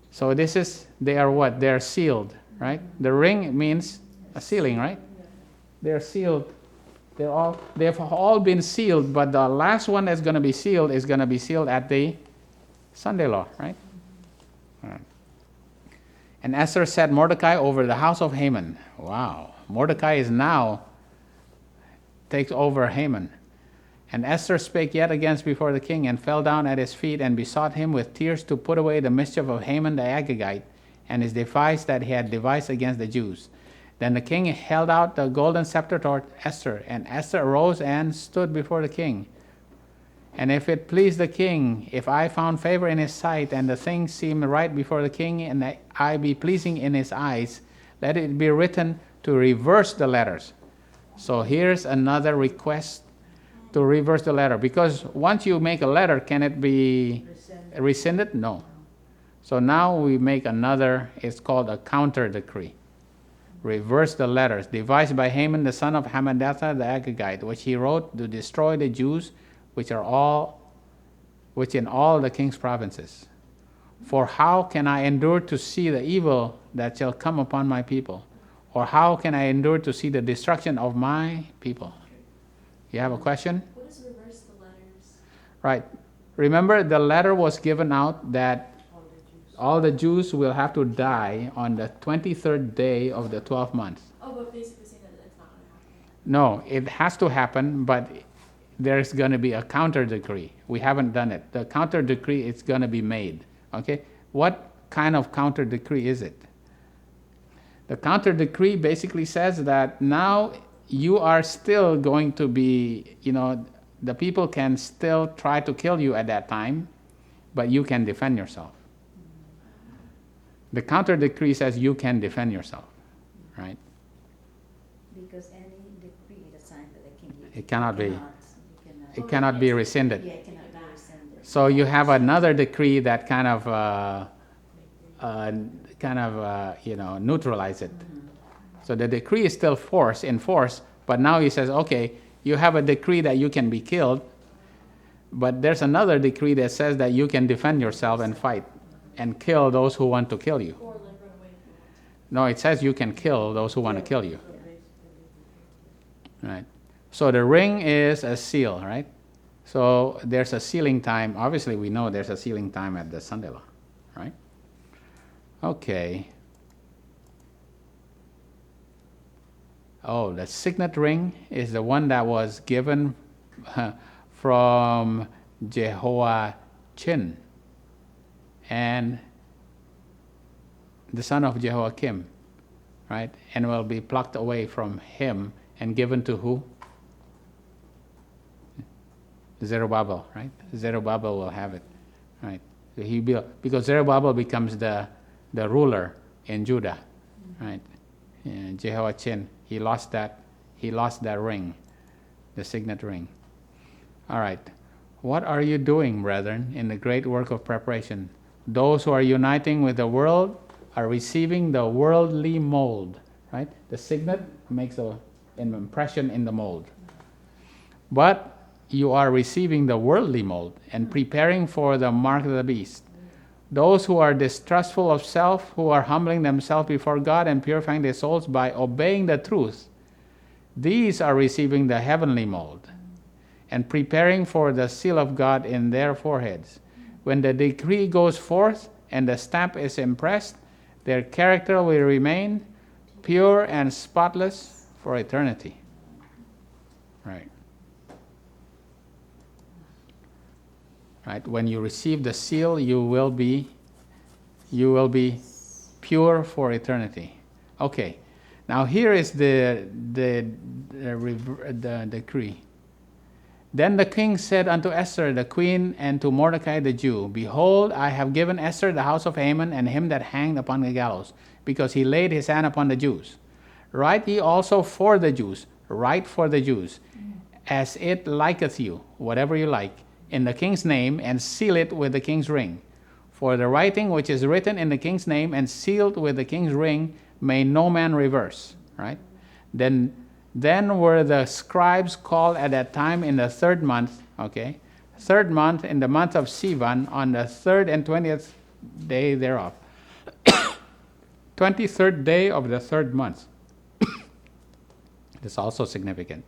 So they are what? They are sealed, right? The ring means a sealing, right? They are sealed. They've all been sealed, but the last one that's going to be sealed is going to be sealed at the Sunday law, right? All right. And Esther set Mordecai over the house of Haman. Wow. Mordecai is now takes over Haman. And Esther spake yet again before the king, and fell down at his feet, and besought him with tears to put away the mischief of Haman the Agagite, and his device that he had devised against the Jews. Then the king held out the golden scepter toward Esther, and Esther arose and stood before the king. And if it please the king, if I found favor in his sight, and the thing seemed right before the king, and I be pleasing in his eyes, let it be written to reverse the letters. So here's another request to reverse the letter. Because once you make a letter, can it be rescinded? No. So now we make another, it's called a counter decree. Reverse the letters, devised by Haman the son of Hammedatha the Agagite, which he wrote to destroy the Jews, which in all the king's provinces. For how can I endure to see the evil that shall come upon my people? Or how can I endure to see the destruction of my people? You have a question? What does reverse the letters? Right. Remember, the letter was given out that all the Jews will have to die on the 23rd day of the 12th month. Oh, but basically saying that it's not going to happen. No, it has to happen, but there's going to be a counter decree. We haven't done it. The counter decree is going to be made. Okay? What kind of counter decree is it? The counter decree basically says that now you are still going to be, the people can still try to kill you at that time, but you can defend yourself. The counter decree says you can defend yourself, right? Because any decree that's signed by the king, It cannot be. It cannot be rescinded. Yeah, it cannot be rescinded. So you have another decree that kind of neutralize it. So the decree is still in force, but now he says, okay, you have a decree that you can be killed, but there's another decree that says that you can defend yourself and fight and kill those who want to kill you. Or like run away if you want to. No, it says you can kill those who want to kill you. Right. So the ring is a seal, right? So there's a sealing time. Obviously, we know there's a sealing time at the Sunday law, right? Okay. Oh, the signet ring is the one that was given from Jehoiachin and the son of Jehoiakim, right? And will be plucked away from him and given to who? Zerubbabel, right? Zerubbabel will have it, right? Because Zerubbabel becomes the ruler in Judah, right? And Jehoiachin, he lost that ring, the signet ring. All right. What are you doing, brethren, in the great work of preparation? Those who are uniting with the world are receiving the worldly mold, right? The signet makes an impression in the mold. But you are receiving the worldly mold and preparing for the mark of the beast. Those who are distrustful of self, who are humbling themselves before God and purifying their souls by obeying the truth, these are receiving the heavenly mold and preparing for the seal of God in their foreheads. When the decree goes forth and the stamp is impressed, their character will remain pure and spotless for eternity. Right. Right. When you receive the seal, you will be pure for eternity. Okay. Now here is the decree. Then the king said unto Esther the queen and to Mordecai the Jew, Behold, I have given Esther the house of Haman and him that hanged upon the gallows, because he laid his hand upon the Jews. Write ye also for the Jews, as it liketh you, whatever you like, in the king's name, and seal it with the king's ring. For the writing which is written in the king's name and sealed with the king's ring may no man reverse. Right? Then were the scribes called at that time in the 3rd month, okay? 3rd month, in the month of Sivan, on the 3rd and 20th day thereof. 23rd day of the 3rd month. That's also significant.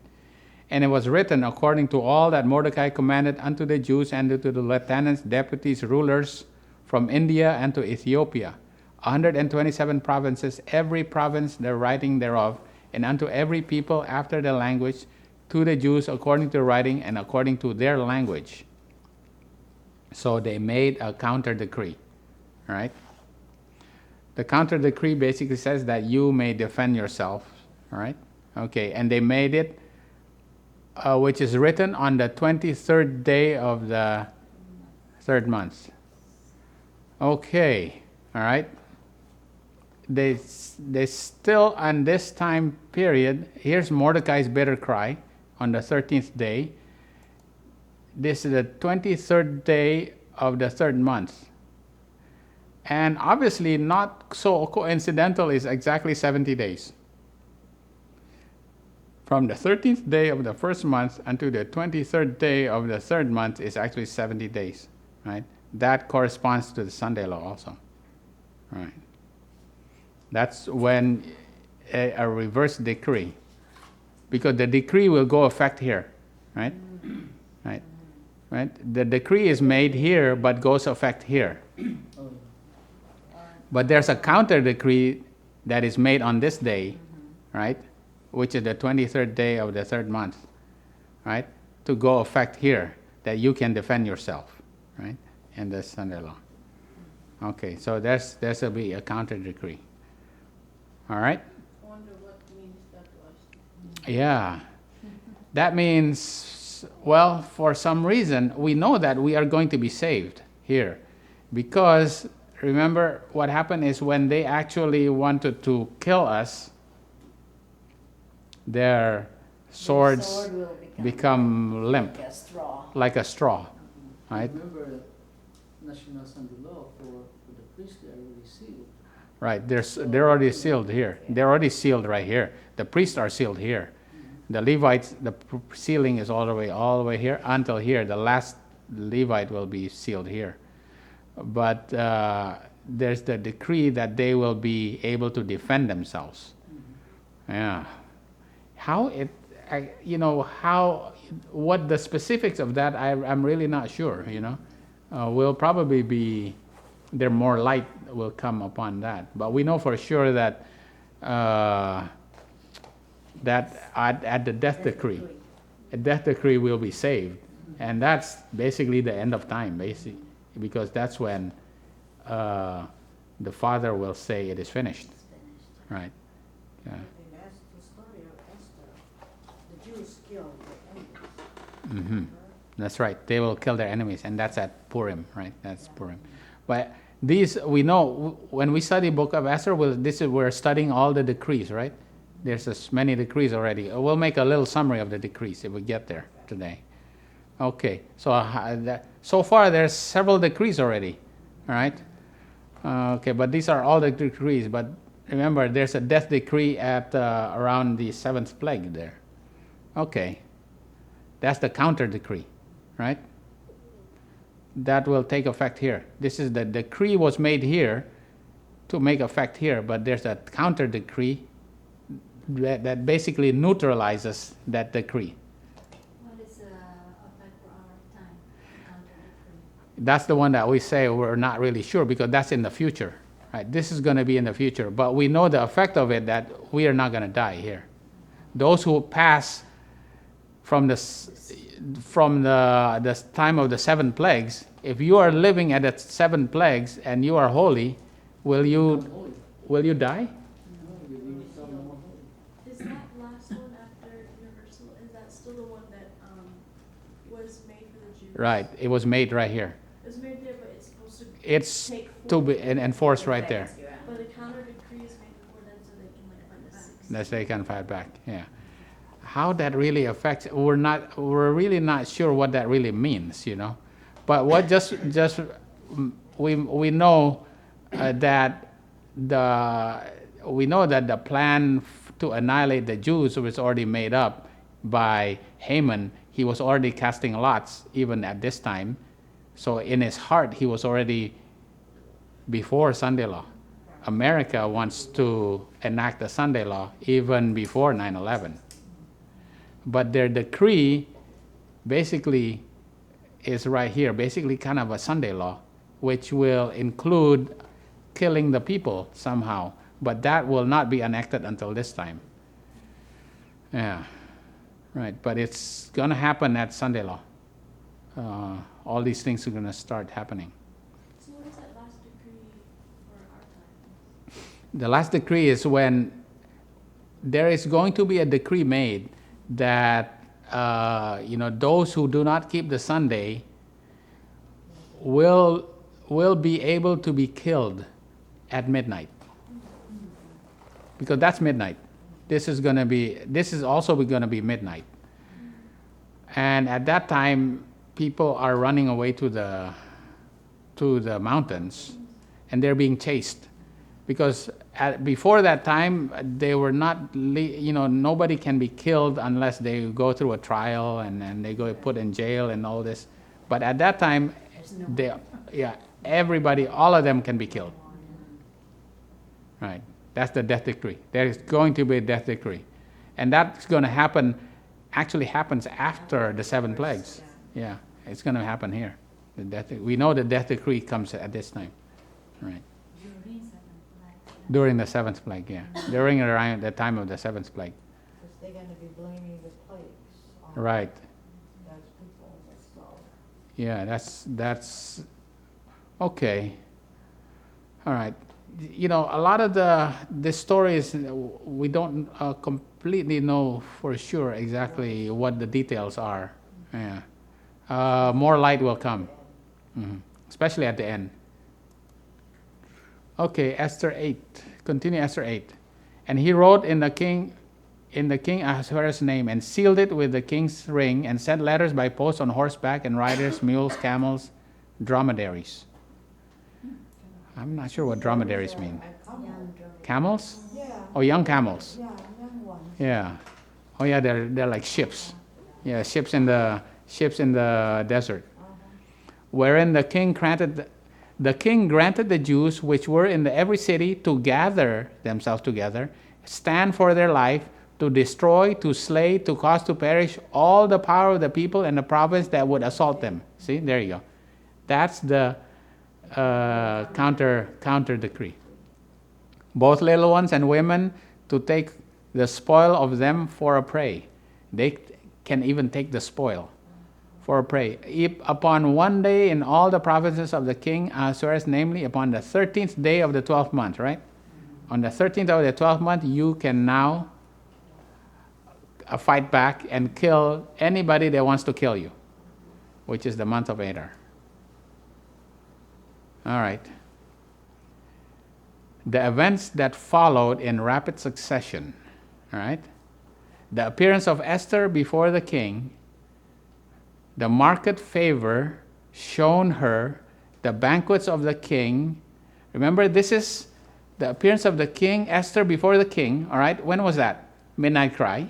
And it was written according to all that Mordecai commanded unto the Jews and to the lieutenants, deputies, rulers from India and to Ethiopia, 127 provinces, every province the writing thereof, and unto every people after their language, to the Jews according to writing and according to their language. So they made a counter decree, right? The counter decree basically says that you may defend yourself, all right? Okay, and they made it, which is written on the 23rd day of the third month. Okay, all right? They still, on this time period, here's Mordecai's bitter cry on the 13th day. This is the 23rd day of the third month. And obviously not so coincidental is exactly 70 days. From the 13th day of the first month until the 23rd day of the third month is actually 70 days, right? That corresponds to the Sunday law also, right? That's when a reverse decree, because the decree will go effect here, right? Right? Right? The decree is made here, but goes effect here. But there's a counter decree that is made on this day, right? Which is the 23rd day of the third month, right? To go effect here, that you can defend yourself, right? In the Sunday law. Okay, so there's will be a counter decree. All right? I wonder what means that was. Yeah. That means, well, for some reason, we know that we are going to be saved here. Because, remember, what happened is when they actually wanted to kill us, their swords sword will become limp, like a straw. like a straw. Right? Remember, National Sunday law for the priests, they are already sealed. Right, they're already sealed here. They're already sealed right here. The priests are sealed here. The Levites, the sealing is all the way here until here. The last Levite will be sealed here. But there's the decree that they will be able to defend themselves. Yeah. How it, what the specifics of that, I'm really not sure, will probably be, there more light will come upon that. But we know for sure that that at the death decree, a death decree will be saved. And that's basically the end of time, basically, because that's when the Father will say it is finished. Right. Yeah. And that's the story of Esther. The Jews killed the enemies. That's right. They will kill their enemies, and that's at Purim, right? That's Purim. But these, we know, when we study Book of Esther, we're studying all the decrees, right? There's as many decrees already. We'll make a little summary of the decrees if we get there today. Okay, so far there's several decrees already, all right? Okay, but these are all the decrees. But remember, there's a death decree at around the 7th plague there. Okay, that's the counter decree, right? That will take effect here. This is the decree was made here to make effect here, but there's a counter decree that basically neutralizes that decree. What is effect for our time? Counter decree. That's the one that we say we're not really sure because that's in the future, right? This is going to be in the future, but we know the effect of it that we are not going to die here. Those who pass from the time of the 7 plagues, if you are living at the 7 plagues and you are holy, will you die? Is that last one after Universal, is that still the one that was made for the Jews? Right, it was made right here. It was made there, but it's supposed to It's take to form. be enforced right there. But the counter decree is made before then so they can like find the 6. That they can fight back. Yeah. How that really affects, we're really not sure what that really means, But what we know that the plan to annihilate the Jews was already made up by Haman. He was already casting lots even at this time. So in his heart, he was already before Sunday law. America wants to enact the Sunday law even before 9/11. But their decree basically is right here, basically kind of a Sunday law, which will include killing the people somehow. But that will not be enacted until this time. Yeah, right. But it's going to happen at Sunday law. All these things are going to start happening. So what is that last decree for our time? The last decree is when there is going to be a decree made that those who do not keep the Sunday will be able to be killed at midnight, because that's midnight. This is also going to be midnight, and at that time people are running away to the mountains, and they're being chased, because before that time they were not, nobody can be killed unless they go through a trial and they go put in jail and all this. But at that time, everybody, all of them can be killed. Right. That's the death decree. There is going to be a death decree, and that's going to happen. Actually, happens after the 7 plagues. Yeah, it's going to happen here. We know the death decree comes at this time. Right. During the 7th plague, yeah. During the time of the 7th plague. Because they're going to be blaming the plagues on Right. God's people. So. Yeah, that's okay. All right. A lot of the stories, we don't completely know for sure exactly what the details are. Yeah. More light will come, especially at the end. Okay, Esther 8. Continue Esther 8. And he wrote in the king Ahasuerus' name, and sealed it with the king's ring, and sent letters by post on horseback, and riders, mules, camels, dromedaries. I'm not sure what dromedaries mean. Camels? Yeah. Oh, young camels. Yeah, young ones. Yeah. Oh yeah, they're like ships. Yeah, ships in the desert. Wherein the king granted the Jews which were in every city to gather themselves together, stand for their life, to destroy, to slay, to cause to perish all the power of the people and the province that would assault them. See, there you go. That's the counter decree. Both little ones and women to take the spoil of them for a prey. They can even take the spoil for a prey. Upon one day in all the provinces of the king Ahasuerus, namely upon the 13th day of the 12th month, right? On the 13th of the 12th month, you can now fight back and kill anybody that wants to kill you, which is the month of Adar. All right. The events that followed in rapid succession, all right? The appearance of Esther before the king, the market favor shown her, the banquets of the king. Remember, this is the appearance of the king, Esther before the king, all right? When was that? Midnight cry.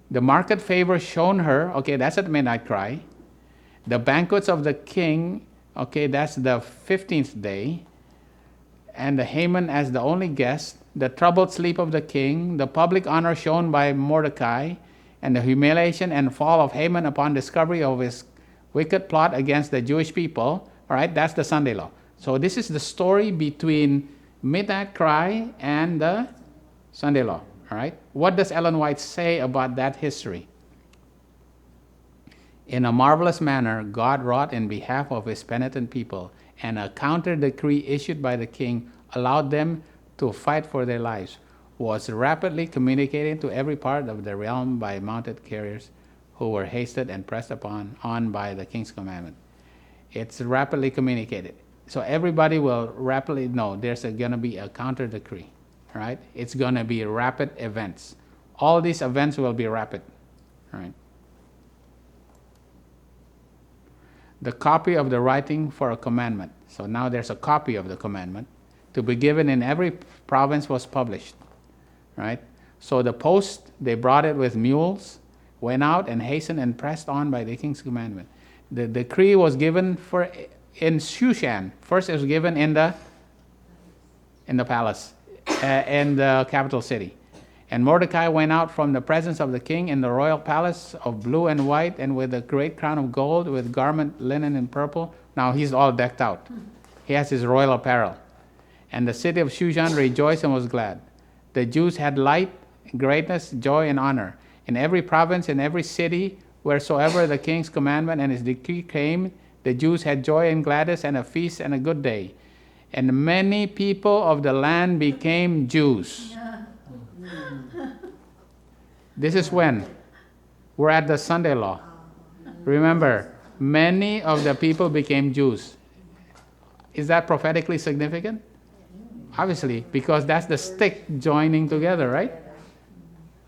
The market favor shown her, okay, that's at midnight cry. The banquets of the king, okay, that's the 15th day. And the Haman as the only guest, the troubled sleep of the king, the public honor shown by Mordecai, and the humiliation and fall of Haman upon discovery of his wicked plot against the Jewish people. All right, that's the Sunday law. So this is the story between midnight cry and the Sunday law. All right, what does Ellen White say about that history? In a marvelous manner, God wrought in behalf of his penitent people, and a counter decree issued by the king allowed them to fight for their lives, was rapidly communicated to every part of the realm by mounted carriers who were hasted and pressed on by the king's commandment. It's rapidly communicated. So everybody will rapidly know there's going to be a counter decree, right? It's going to be rapid events. All these events will be rapid, right? The copy of the writing for a commandment. So now there's a copy of the commandment to be given in every province was published, right? So the post, they brought it with mules, went out and hastened and pressed on by the king's commandment. The decree was given in Shushan. First it was given in the palace, in the capital city. And Mordecai went out from the presence of the king in the royal palace of blue and white, and with a great crown of gold, with garment linen and purple. Now he's all decked out. He has his royal apparel. And the city of Shushan rejoiced and was glad. The Jews had light, greatness, joy, and honor. In every province, in every city, wheresoever the king's commandment and his decree came, the Jews had joy and gladness and a feast and a good day. And many people of the land became Jews. This is when? We're at the Sunday law. Remember, many of the people became Jews. Is that prophetically significant? Obviously, because that's the stick joining together, right?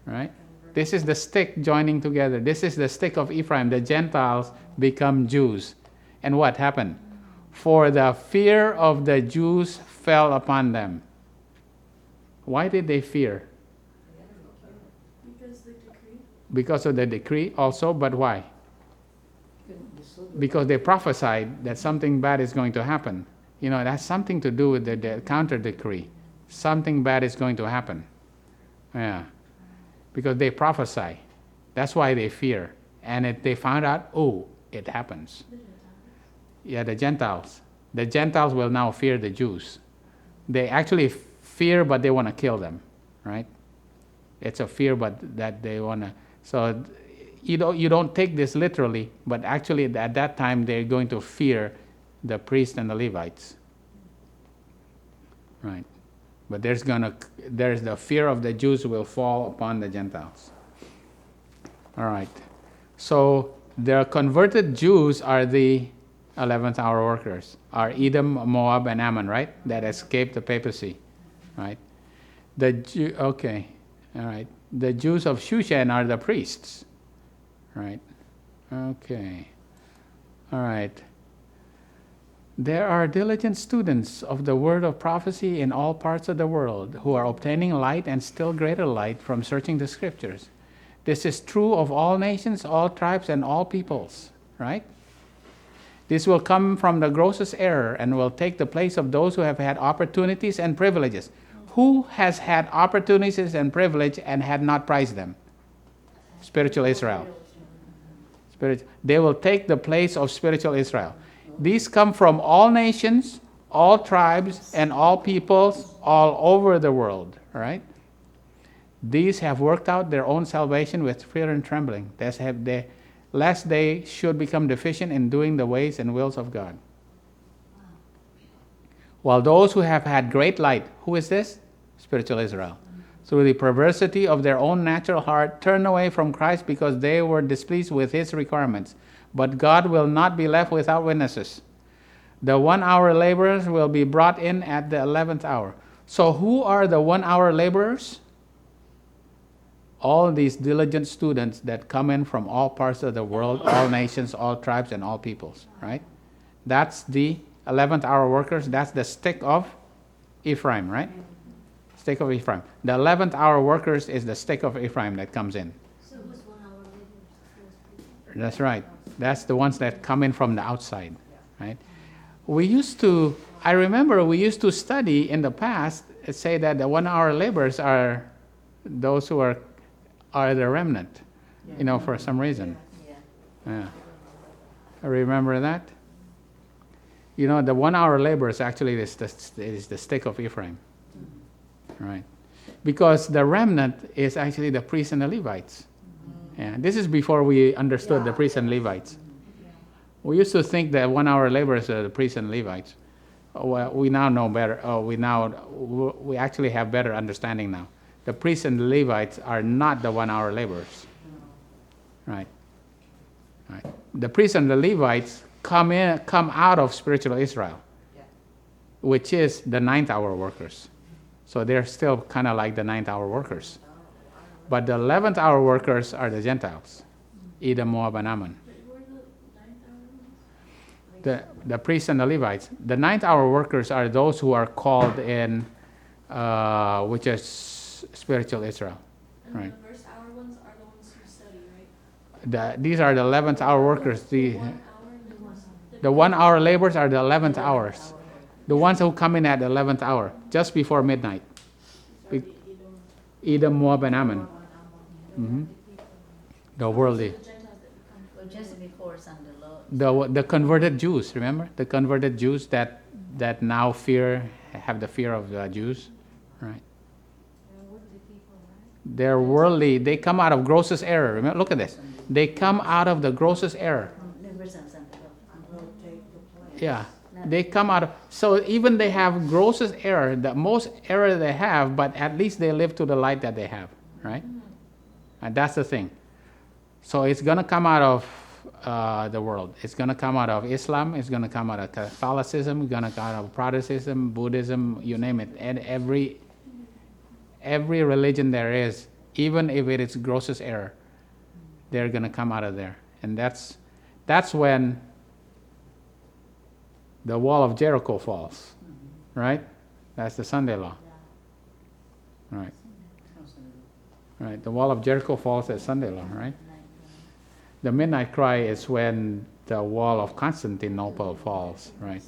Right? This is the stick joining together. This is the stick of Ephraim. The Gentiles become Jews. And what happened? For the fear of the Jews fell upon them. Why did they fear? Because the decree. Because of the decree also, but why? Because they prophesied that something bad is going to happen. You know, it has something to do with the counter decree. Something bad is going to happen. Yeah. Because they prophesy. That's why they fear. And they found out, oh, it happens. Yeah, the Gentiles. The Gentiles will now fear the Jews. They actually fear, but they want to kill them, right? It's a fear, but that they want to. So you don't take this literally, but actually at that time they're going to fear the priests and the Levites, right? But there's the fear of the Jews will fall upon the Gentiles. All right. So the converted Jews are the 11th hour workers, are Edom, Moab, and Ammon, right? That escaped the papacy, right? Okay, all right. The Jews of Shushan are the priests, right? Okay, all right. There are diligent students of the word of prophecy in all parts of the world who are obtaining light and still greater light from searching the scriptures. This is true of all nations, all tribes, and all peoples, right? This will come from the grossest error and will take the place of those who have had opportunities and privileges. Who has had opportunities and privilege and had not prized them? Spiritual Israel. They will take the place of spiritual Israel. These come from all nations, all tribes, and all peoples all over the world, right? These have worked out their own salvation with fear and trembling, lest they should become deficient in doing the ways and wills of God. While those who have had great light, who is this? Spiritual Israel. Through the perversity of their own natural heart, turn away from Christ because they were displeased with his requirements. But God will not be left without witnesses. The 1 hour laborers will be brought in at the 11th hour. So who are the 1 hour laborers? All these diligent students that come in from all parts of the world, all nations, all tribes, and all peoples, right? That's the 11th hour workers. That's the stick of Ephraim, right? Stick of Ephraim. The 11th hour workers is the stick of Ephraim that comes in. So it was 1 hour later. That's right. That's the ones that come in from the outside, right? I remember we used to study in the past, say that the 1 hour laborers are those who are the remnant, for some reason. Yeah. I remember that. The 1 hour laborers actually is the stick of Ephraim, right? Because the remnant is actually the priests and the Levites. Yeah, this is before we understood the priests and Levites. We used to think that 1 hour laborers are the priests and Levites. Well, we now know better. We actually have better understanding now. The priests and the Levites are not the 1 hour laborers. Right. The priests and the Levites come out of spiritual Israel, which is the 9th hour workers. So they're still kind of like the 9th hour workers. But the 11th hour workers are the Gentiles, Edom, Moab, and Ammon. Were the 9th hour ones? The priests and the Levites. The 9th hour workers are those who are called in, which is spiritual Israel. And Right. the first hour ones are the ones who study, right? These are the 11th hour workers. The 1 hour The 1 hour laborers are the 11th hours. The ones who come in at the 11th hour, just before midnight. Edom, Moab, and Ammon. Mm-hmm. The worldly. The Gentiles that become Well, just before Sunday law. The converted Jews, remember? The converted Jews that now fear have the fear of the Jews, right? They're worldly people, right? They're worldly. They come out of grossest error. Remember, look at this. They come out of the grossest error. Universal Santa Claus. Will take the place. Yeah. They come out of, so even they have grossest error, the most error they have, but at least they live to the light that they have, right? And that's the thing. So it's going to come out of the world. It's going to come out of Islam. It's going to come out of Catholicism. It's going to come out of Protestantism, Buddhism, you name it. And every religion there is, even if it is grossest error, they're going to come out of there. And that's when the wall of Jericho falls, right? That's the Sunday law, right? Right. The wall of Jericho falls at Sunday law, right? The midnight cry is when the wall of Constantinople falls, right?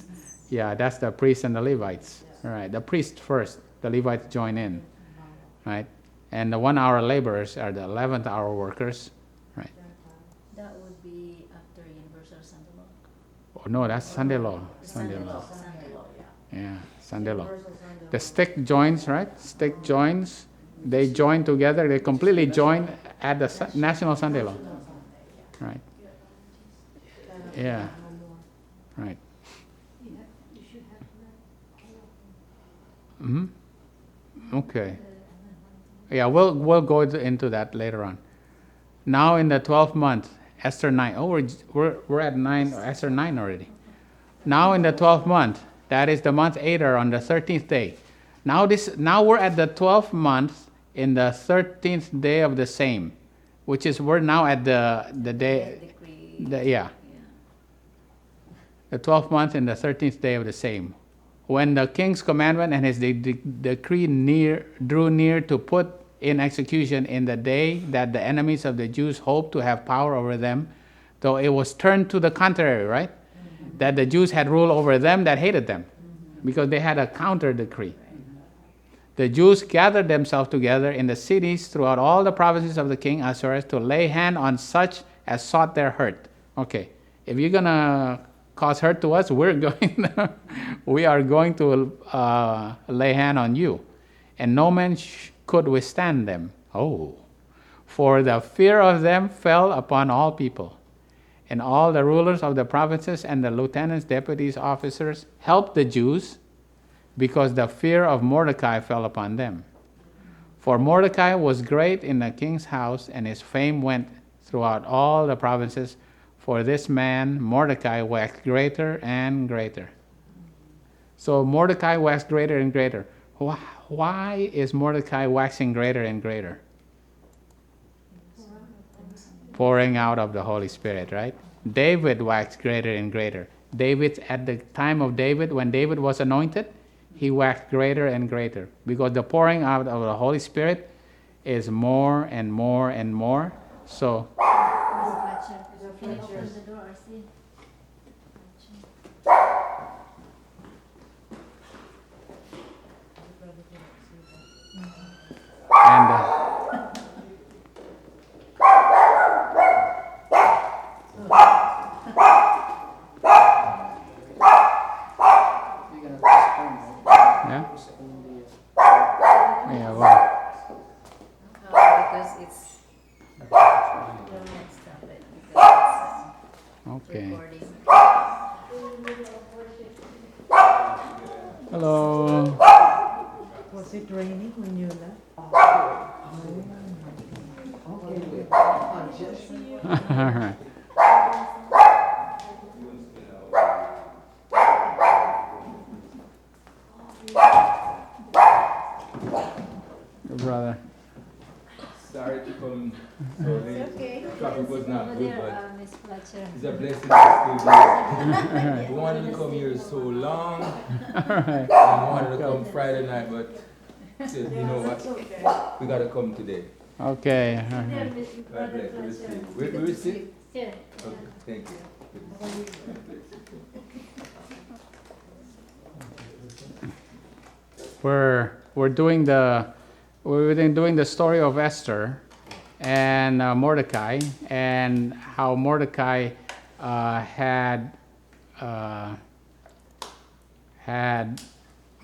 Yeah, that's the priests and the Levites, right? The priests first, the Levites join in, right? And the 1 hour laborers are the 11th hour workers, right? That would be after Universal Santa Law. Oh no, that's Sunday law. Sunday law. Yeah, Sunday law. The stick joins, right? Stick joins. They join together. They completely join at the National Sunday law. Right. Yeah. Right. Mm-hmm. Okay. Yeah, we'll go into that later on. Now in the 12th month, Esther 9. Oh, we're at 9, Esther 9 already. Now in the 12th month, that is the month Adar on the 13th day. Now we're at the 12th month in the 13th day of the same, which is we're now at the day. The 12th month in the 13th day of the same, when the king's commandment and his decree drew near to put in execution in the day that the enemies of the Jews hoped to have power over them, though it was turned to the contrary, right? Mm-hmm. That the Jews had rule over them that hated them, because they had a counter decree. The Jews gathered themselves together in the cities throughout all the provinces of the king Ahasuerus to lay hand on such as sought their hurt. Okay, if you're gonna cause hurt to us, we are going to lay hand on you, and no man could withstand them. Oh, for the fear of them fell upon all people, and all the rulers of the provinces and the lieutenants, deputies, officers helped the Jews, because the fear of Mordecai fell upon them. For Mordecai was great in the king's house, and his fame went throughout all the provinces. For this man, Mordecai, waxed greater and greater. So Mordecai waxed greater and greater. Why is Mordecai waxing greater and greater? Pouring out of the Holy Spirit, right? David waxed greater and greater. David, at the time of David, when David was anointed, he waxed greater and greater, because the pouring out of the Holy Spirit is more and more and more. So, Can you open the door, RC? and You're gonna postpone, right? yeah, Postpone the, yeah, well, Because it's. Don't stop it, because it's okay. recording. Hello. Was it raining when you left? All right. Your brother. Sorry to come so late. Okay. Traffic was not Over good, there, but Miss Fletcher. it's a blessing to still be here. I wanted to come here so long. All right. I wanted to come Friday night, but said, you know what? We gotta come today. Okay. All There, right. Miss God Brother bless you. Fletcher. Where is it? Here. Okay, thank you. God bless you. We're doing the story of Esther and Mordecai, and how Mordecai had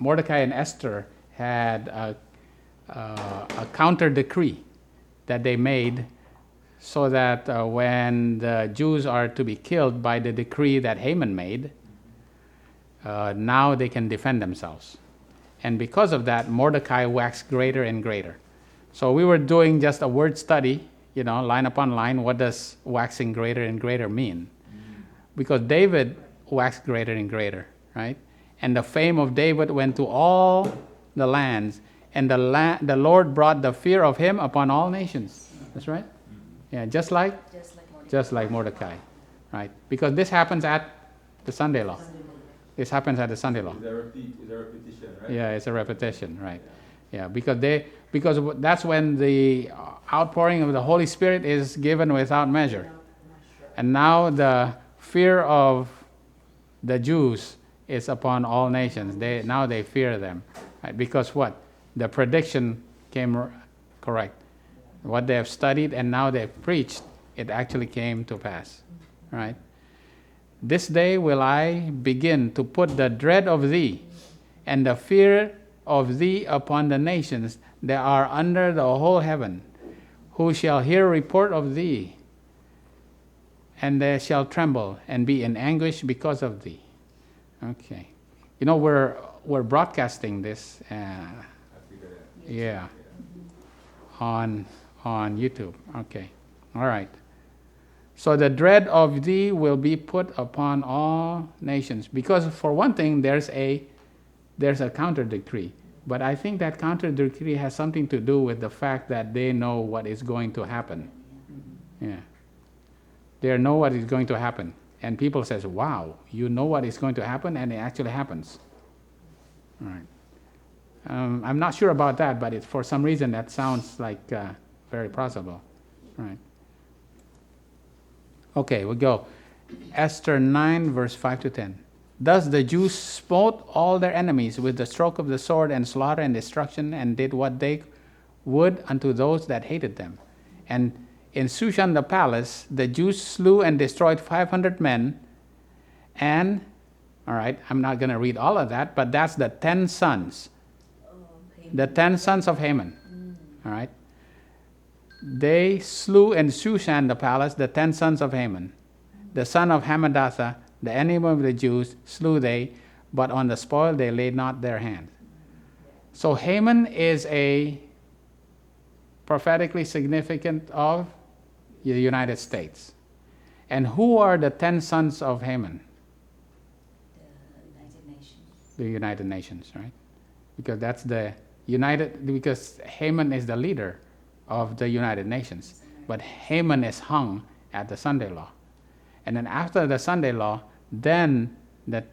Mordecai and Esther had a counter decree that they made so that when the Jews are to be killed by the decree that Haman made, now they can defend themselves. And because of that, Mordecai waxed greater and greater. So we were doing just a word study, line upon line. What does waxing greater and greater mean? Because David waxed greater and greater, right? And the fame of David went to all the lands, and the Lord brought the fear of him upon all nations. That's right. Yeah, just like Mordecai, right? Because this happens at the Sunday law. This happens at the Sunday law. It's a repetition, right? Yeah, it's a repetition, right? Yeah, because that's when the outpouring of the Holy Spirit is given without measure. And now the fear of the Jews is upon all nations. Now they fear them, right? Because what? The prediction came correct. What they have studied and now they've preached, it actually came to pass, right? This day will I begin to put the dread of thee and the fear of thee upon the nations that are under the whole heaven, who shall hear report of thee, and they shall tremble and be in anguish because of thee. Okay. We're broadcasting this on YouTube. Okay. All right. So the dread of thee will be put upon all nations. Because for one thing, there's a counter decree. But I think that counter decree has something to do with the fact that they know what is going to happen. Yeah. They know what is going to happen. And people says, wow, you know what is going to happen, and it actually happens. All right. I'm not sure about that, but for some reason that sounds like very possible. All right. Okay, we go. Esther 9, verse 5 to 10. Thus the Jews smote all their enemies with the stroke of the sword, and slaughter and destruction, and did what they would unto those that hated them. And in Shushan the palace, the Jews slew and destroyed 500 men. And, all right, I'm not going to read all of that, but that's the 10 sons. The 10 sons of Haman. All right. They slew in Shushan the palace the 10 sons of Haman. The son of Hammedatha, the enemy of the Jews, slew they, but on the spoil they laid not their hand. So Haman is a prophetically significant of the United States. And who are the 10 sons of Haman? The United Nations. The United Nations, right? Because that's because Haman is the leader of the United Nations. But Haman is hung at the Sunday law. And then after the Sunday law, then the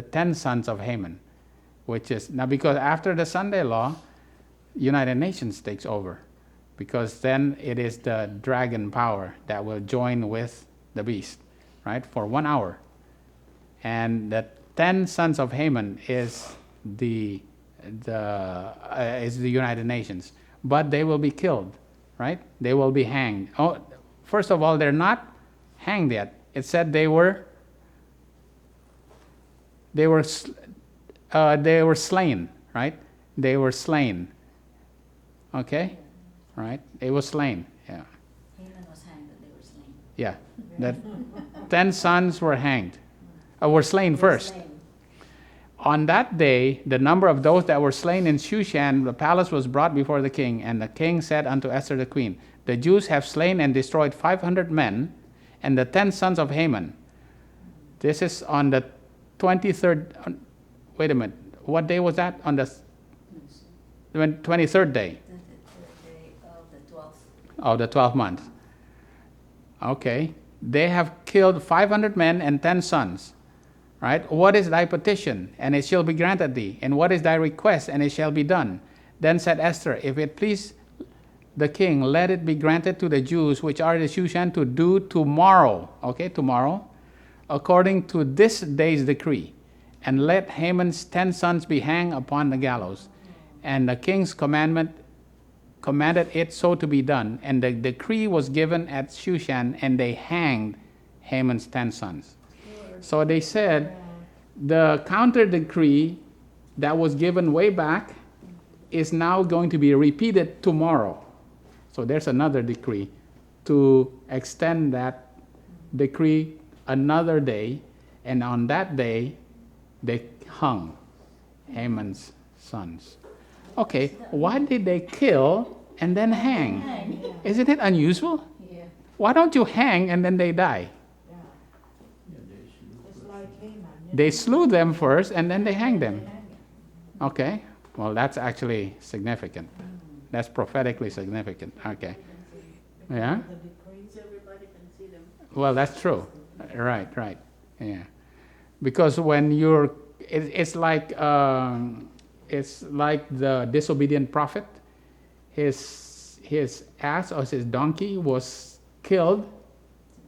10 sons of Haman, which is, now because after the Sunday law, United Nations takes over. Because then it is the dragon power that will join with the beast, right, for 1 hour. And the 10 sons of Haman is the United Nations. But they will be killed, right? They will be hanged. Oh, first of all, they're not hanged yet. It said they were slain, right? They were slain. Okay? Right? They were slain. Yeah. Haman was hanged, but they were slain. Yeah. The 10 sons were hanged. Were slain first. Slain. On that day, the number of those that were slain in Shushan, the palace was brought before the king, and the king said unto Esther the queen, the Jews have slain and destroyed 500 men, and the 10 sons of Haman. This is on the 23rd, wait a minute, what day was that? On the 23rd day. The day of the 12th. Of the 12th month. Okay. They have killed 500 men and 10 sons. Right? What is thy petition? And it shall be granted thee. And what is thy request? And it shall be done. Then said Esther, if it please the king, let it be granted to the Jews which are in Shushan to do tomorrow, okay, tomorrow, according to this day's decree. And let Haman's 10 sons be hanged upon the gallows. And the king's commanded it so to be done. And the decree was given at Shushan, and they hanged Haman's 10 sons. So they said the counter decree that was given way back is now going to be repeated tomorrow. So there's another decree to extend that decree another day, and on that day they hung Haman's sons. Okay, why did they kill and then hang? Isn't it unusual? Yeah. Why don't you hang and then they die? Yeah. It's like Haman. They slew them first and then they hanged them. Okay, well, that's actually significant. That's prophetically significant. Okay. Yeah? The decrees. Everybody can see them. Well, that's true. Right. Yeah. Because when you're, it's like the disobedient prophet. His ass or his donkey was killed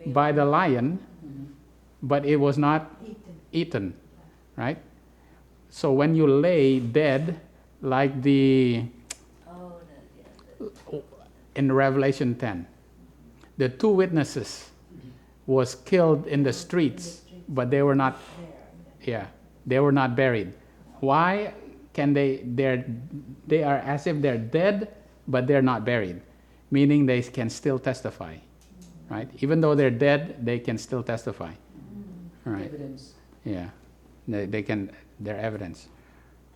by the lion, but it was not eaten, right? So when you lay dead, like in Revelation 10, the two witnesses was killed in the streets, but they were not. They were not buried. Why can they are as if they're dead, but they're not buried, meaning they can still testify, right? Even though they're dead, they can still testify, right? Evidence. Yeah, they're evidence.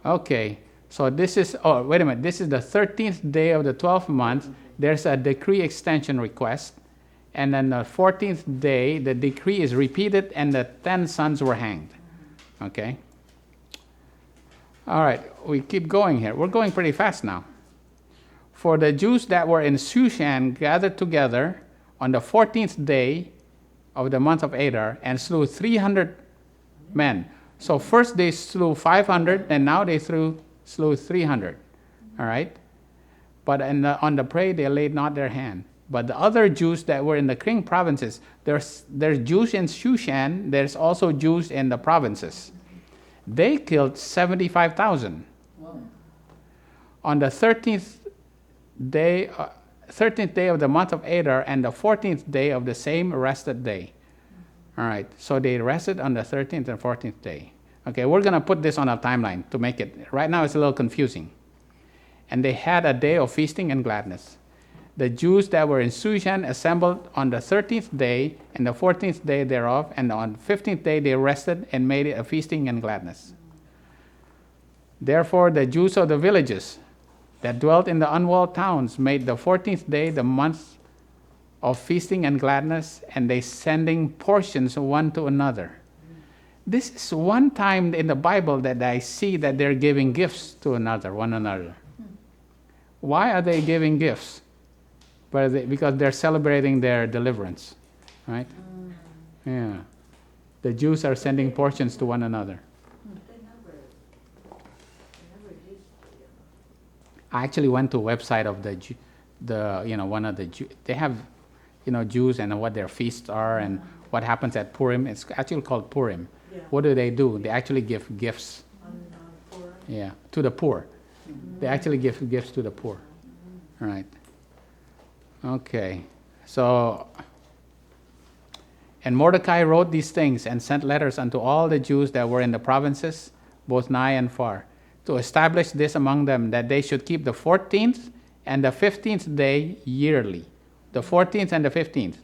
Okay, so this is, wait a minute, this is the 13th day of the 12th month. There's a decree extension request, and then the 14th day, the decree is repeated, and the 10 sons were hanged. Okay. All right, we keep going here. We're going pretty fast now. For the Jews that were in Shushan gathered together on the 14th day of the month of Adar and slew 300 men. So first they slew 500, and now they slew 300. All right? But on the prey they laid not their hand. But the other Jews that were in the king provinces, there's Jews in Shushan, there's also Jews in the provinces. They killed 75,000. Wow. On the 13th day of the month of Adar and the 14th day of the same rested day. All right, so they rested on the 13th and 14th day. Okay, we're going to put this on a timeline to make it, right now it's a little confusing. And they had a day of feasting and gladness. The Jews that were in Shushan assembled on the 13th day and the 14th day thereof, and on the 15th day they rested and made it a feasting and gladness. Therefore the Jews of the villages that dwelt in the unwalled towns made the 14th day the month of feasting and gladness, and they sending portions one to another. This is one time in the Bible that I see that they're giving gifts to one another. Why are they giving gifts? Because they're celebrating their deliverance, right? Yeah. The Jews are sending portions to one another. They never did. I actually went to a website of one of the they have, Jews and what their feasts are and what happens at Purim. It's actually called Purim. Yeah. What do? They actually give gifts. On Purim. Yeah, to the poor. They actually give gifts to the poor. Right. Okay. So, and Mordecai wrote these things and sent letters unto all the Jews that were in the provinces, both nigh and far, to establish this among them, that they should keep the 14th and the 15th day yearly, the 14th and the 15th,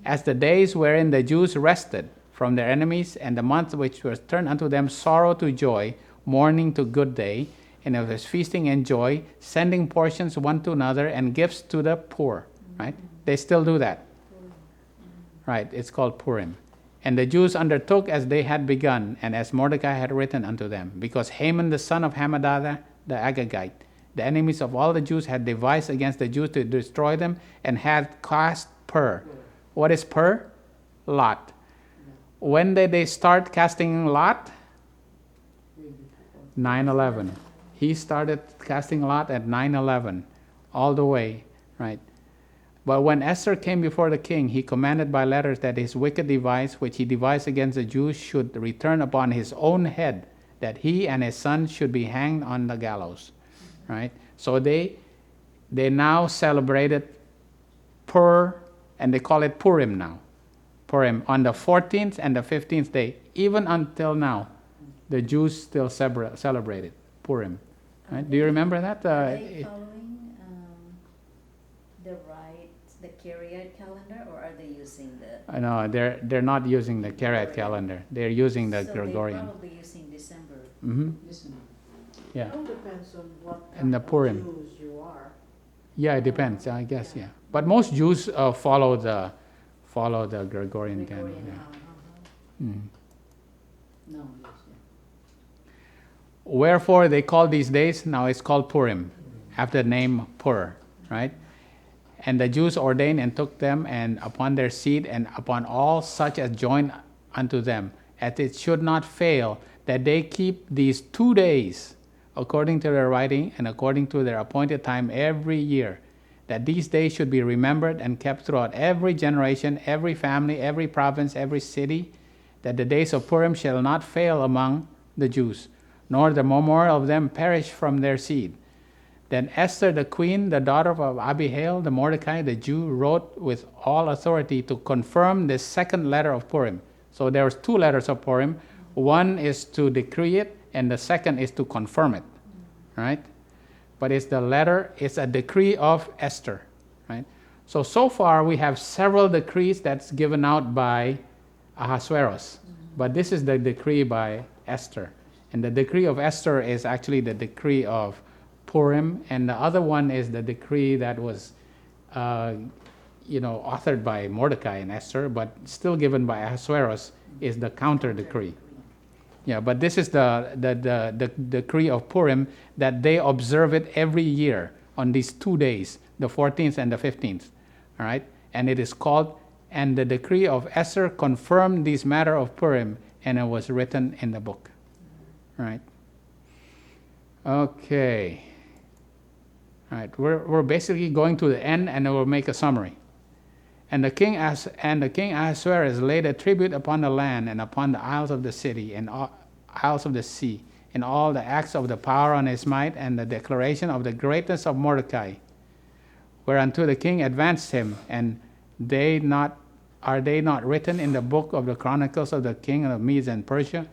as the days wherein the Jews rested from their enemies, and the month which was turned unto them sorrow to joy, mourning to good day, and it was feasting and joy, sending portions one to another and gifts to the poor. Right? They still do that. Right? It's called Purim. And the Jews undertook as they had begun, and as Mordecai had written unto them, because Haman the son of Hammedatha the Agagite, the enemies of all the Jews, had devised against the Jews to destroy them, and had cast pur. What is pur? Lot. When did they start casting lot? 9/11. He started casting lot at 9/11, all the way, right? But when Esther came before the king, he commanded by letters that his wicked device, which he devised against the Jews, should return upon his own head, that he and his son should be hanged on the gallows, right? So they now celebrated Pur, and they call it Purim now. Purim on the 14th and the 15th day. Even until now, the Jews still celebrate it, Purim. Right? Do you remember that? Are they following the Kiryat calendar, or are they using the? No, they're not using the Kiryat calendar. They're using the Gregorian. So they're probably using December. Mm-hmm. Listen, Yeah. It all depends on what And the kind of Purim. Jews you are. Yeah, it depends. I guess. Yeah. But most Jews follow the Gregorian calendar. Gregorian. Yeah. Mm. no, yes, yeah. Wherefore they call these days, now it's called Purim, after the name Pur, right? And the Jews ordained and took them, and upon their seed, and upon all such as join unto them, as it should not fail, that they keep these 2 days, according to their writing, and according to their appointed time every year, that these days should be remembered and kept throughout every generation, every family, every province, every city, that the days of Purim shall not fail among the Jews, nor the memorial of them perish from their seed. Then Esther the queen, the daughter of Abihail, the Mordecai, the Jew, wrote with all authority to confirm the second letter of Purim. So there was 2 letters of Purim. One is to decree it, and the second is to confirm it, right? But it's a decree of Esther, right? So far we have several decrees that's given out by Ahasuerus, but this is the decree by Esther. And the decree of Esther is actually the decree of Purim, and the other one is the decree that was, authored by Mordecai and Esther, but still given by Ahasuerus, is the counter decree. Yeah, but this is the decree of Purim, that they observe it every year on these 2 days, the 14th and the 15th. All right, and it is called, and the decree of Esther confirmed this matter of Purim, and it was written in the book. All right. Okay. All right, we're basically going to the end, and we'll make a summary. And the king Ahasuerus laid a tribute upon the land and upon the isles of the city and isles of the sea, and all the acts of the power on his might, and the declaration of the greatness of Mordecai, whereunto the king advanced him, and are they not written in the book of the chronicles of the king of Medes and Persia?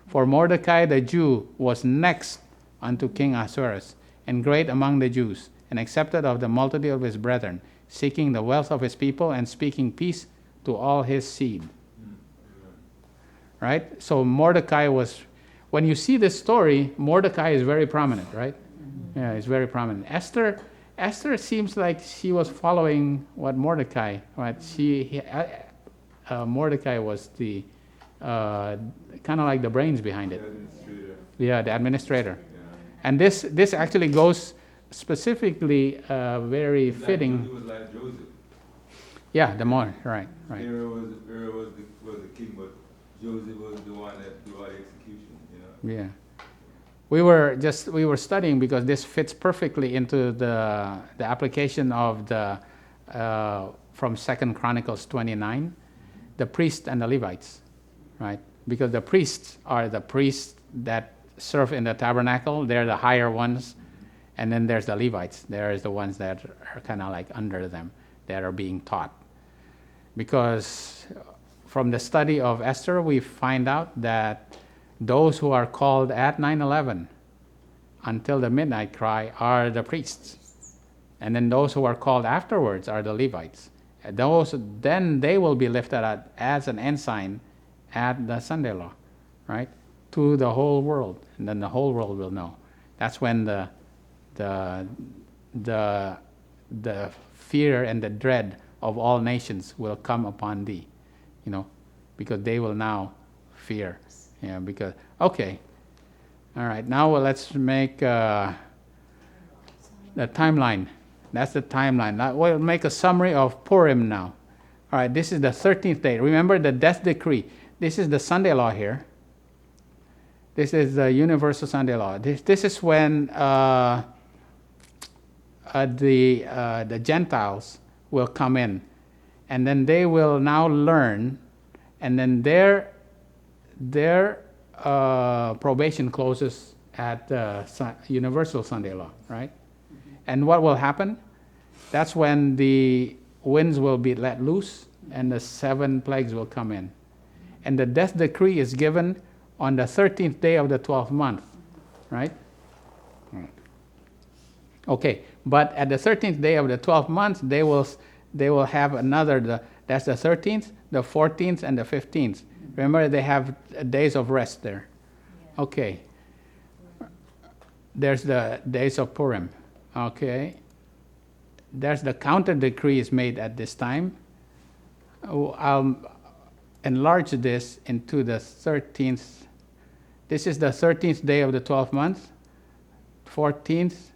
For Mordecai the Jew was next unto King Ahasuerus, and great among the Jews, and accepted of the multitude of his brethren, seeking the wealth of his people, and speaking peace to all his seed. Right? So Mordecai was, when you see this story, Mordecai is very prominent, right? Yeah, he's very prominent. Esther seems like she was following what Mordecai, right? Mordecai was the kind of like the brains behind it. Yeah, the administrator. And this actually goes specifically very fitting. He was like Joseph. Yeah, the more right. Pharaoh was the king, but Joseph was the one that do all the execution. Yeah, we were studying because this fits perfectly into the application of the from 2 Chronicles 29, the priests and the Levites, right? Because the priests are the priests that serve in the tabernacle. They're the higher ones. And then there's the Levites. There's the ones that are kind of like under them, that are being taught. Because from the study of Esther, we find out that those who are called at 9/11 until the midnight cry are the priests. And then those who are called afterwards are the Levites. Then they will be lifted up as an ensign at the Sunday law, right? To the whole world. And then the whole world will know. That's when the fear and the dread of all nations will come upon thee, because they will now fear. Yeah, because, okay. All right, now let's make the timeline. That's the timeline. Now we'll make a summary of Purim now. All right, this is the 13th day. Remember the death decree. This is the Sunday law here. This is the universal Sunday law. This is when the Gentiles will come in, and then they will now learn, and then their probation closes at universal Sunday law, right? And what will happen? That's when the winds will be let loose, and the 7 plagues will come in. And the death decree is given on the 13th day of the 12th month, right? Okay, but at the 13th day of the 12th month, they will have another, that's the 13th, the 14th, and the 15th. Remember, they have days of rest there. Yeah. Okay. There's the days of Purim. Okay. There's the counter decree is made at this time. I'll enlarge this into the 13th. This is the 13th day of the 12th month, 14th,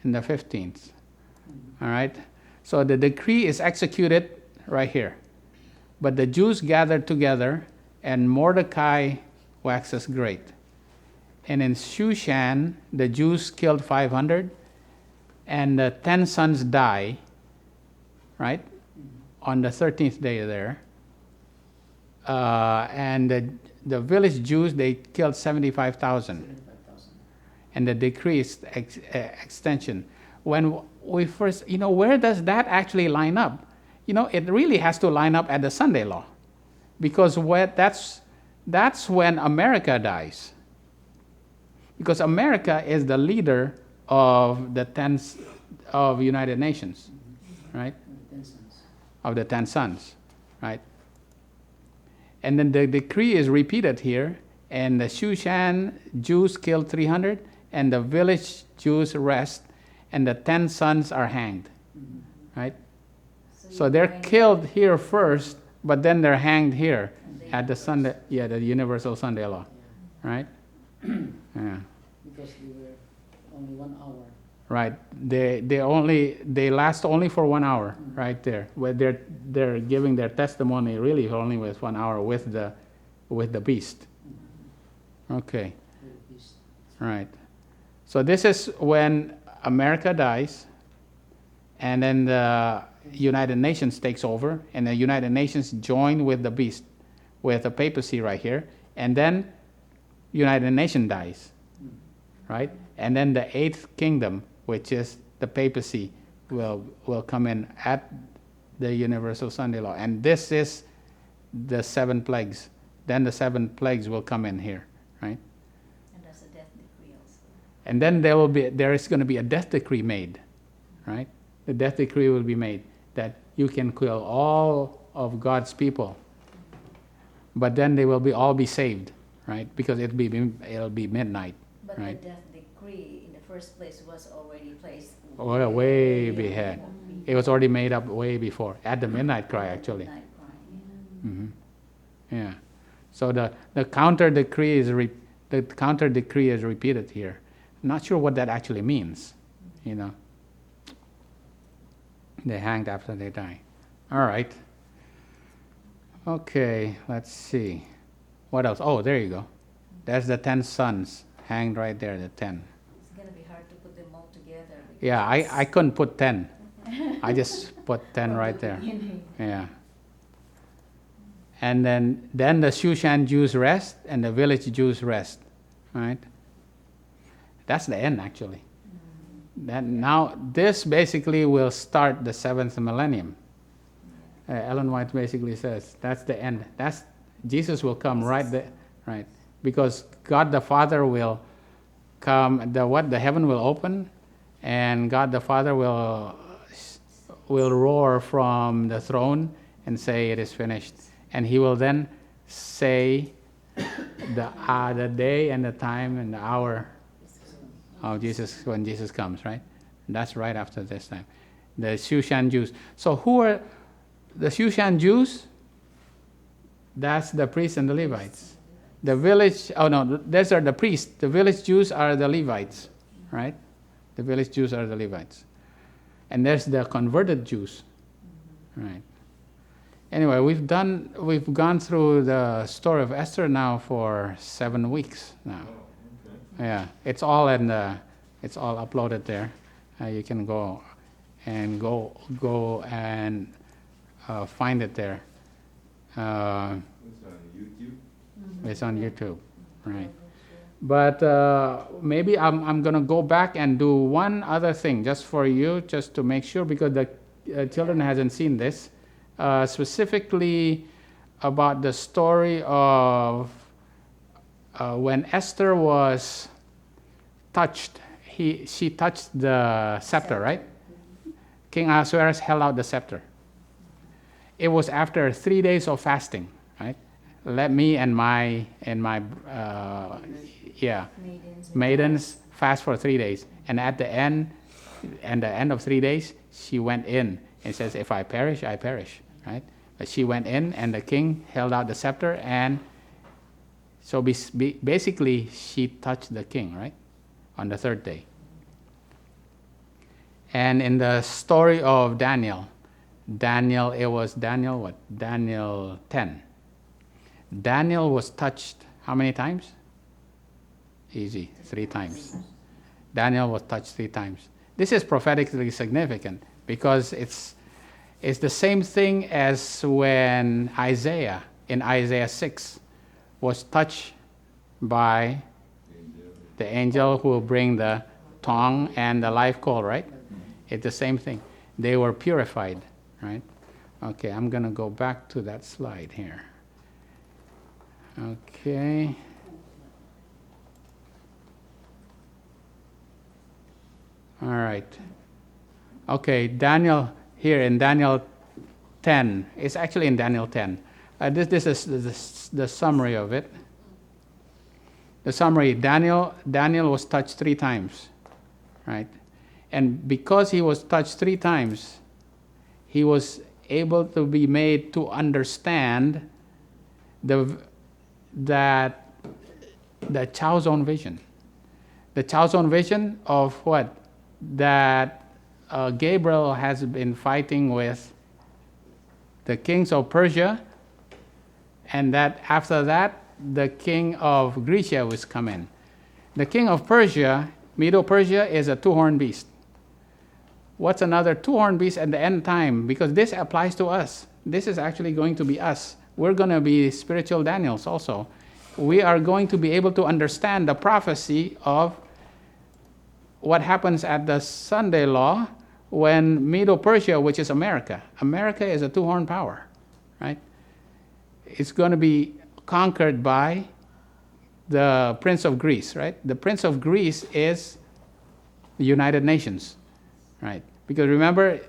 and the 15th. All right? So the decree is executed right here. But the Jews gathered together, and Mordecai waxes great. And in Shushan, the Jews killed 500, and the 10 sons die, right? On the 13th day there. And the village Jews, they killed 75,000. 75,000. And the decree is extension. When we first, where does that actually line up? It really has to line up at the Sunday law, because that's when America dies. Because America is the leader of the 10 of United Nations, right? 10 sons. Of the 10 sons, right? And then the decree is repeated here, and the Shushan Jews killed 300, and the village Jews rest, and the 10 sons are hanged, right? So they're killed here first, but then they're hanged here at the Sunday, the universal Sunday law, right? Yeah. Because they were only 1 hour. Right. They last only for 1 hour, right there. Where they're giving their testimony really only with 1 hour with the beast. Okay. The beast. Right. So this is when America dies, and then the United Nations takes over, and the United Nations join with the beast, with the papacy right here, and then United Nations dies, right? And then the 8th kingdom, which is the papacy, will come in at the universal Sunday law. And this is the 7 plagues. Then the 7 plagues will come in here, right? And there's a death decree also. And then there is going to be a death decree made, right? The death decree will be made that you can kill all of God's people, but then they will all be saved, right? Because it'll be midnight, But right? the death decree in the first place was already placed Way ahead. It was already made up way before, at the midnight cry, actually. Midnight cry, yeah. Hmm. Yeah. So the counter decree is repeated here. I'm not sure what that actually means, They hanged after they die. All right. Okay, let's see. What else? Oh, there you go. That's the 10 sons hanged right there, the 10. It's going to be hard to put them all together. Yeah, I couldn't put 10. I just put 10 right there. Yeah. And then the Shushan Jews rest, and the village Jews rest, right? That's the end, actually. Now, this basically will start the 7th millennium. Ellen White basically says that's the end. Jesus will come right there, right? Because God the Father will come. The heaven will open, and God the Father will roar from the throne and say, "It is finished." And He will then say the day and the time and the hour of Jesus, when Jesus comes, right? That's right after this time. The Shushan Jews. So who are the Shushan Jews? That's the priests and the Levites. The village, those are the priests. The village Jews are the Levites, right? The village Jews are the Levites. And there's the converted Jews, right? Anyway, we've gone through the story of Esther now for 7 weeks now. Yeah, it's all uploaded there. You can go and find it there. It's on YouTube. It's on YouTube, right? But maybe I'm gonna go back and do one other thing just for you, just to make sure, because the children hasn't seen this, specifically about the story of when Esther was touched she touched the scepter, right? King Ahasuerus held out the scepter. It was after 3 days of fasting, right? Let me and my maidens fast for 3 days. And at the end of 3 days, she went in and says, if I perish, I perish, right? But she went in and the king held out the scepter, and so basically she touched the king, right? On the third day. And in the story of Daniel, it was Daniel 10. Daniel was touched how many times? Easy, 3 times. Daniel was touched 3 times. This is prophetically significant because it's the same thing as when Isaiah, in Isaiah 6, was touched by the angel who will bring the tongue and the live coal, right? It's the same thing. They were purified, right? Okay, I'm going to go back to that slide here. Okay. All right. Okay, Daniel, here in Daniel 10, it's actually in Daniel 10. This is the summary of it. The summary, Daniel was touched 3 times, right? And because he was touched 3 times, he was able to be made to understand that the Chao Zone vision. The Chao Zone vision of what? That Gabriel has been fighting with the kings of Persia, and that after that, the king of Grecia was come in. The king of Persia, Medo-Persia, is a 2-horned beast. What's another 2-horned beast at the end time? Because this applies to us. This is actually going to be us. We're going to be spiritual Daniels also. We are going to be able to understand the prophecy of what happens at the Sunday law when Medo-Persia, which is America is a 2-horned power, right? It's going to be conquered by the Prince of Greece, right? The Prince of Greece is the United Nations, right? Because remember,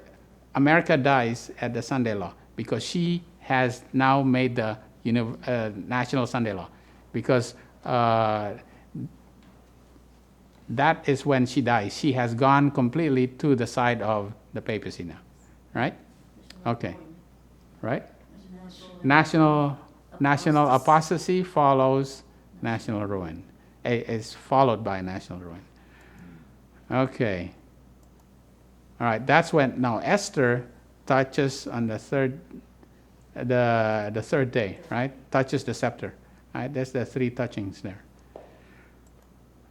America dies at the Sunday law because she has now made the national Sunday law. Because that is when she dies. She has gone completely to the side of the papacy now, right? Okay, right? National apostasy follows national ruin. Is followed by national ruin. Okay. All right. That's when now Esther touches on the third day, right? Touches the scepter. Right? That's the 3 touchings there.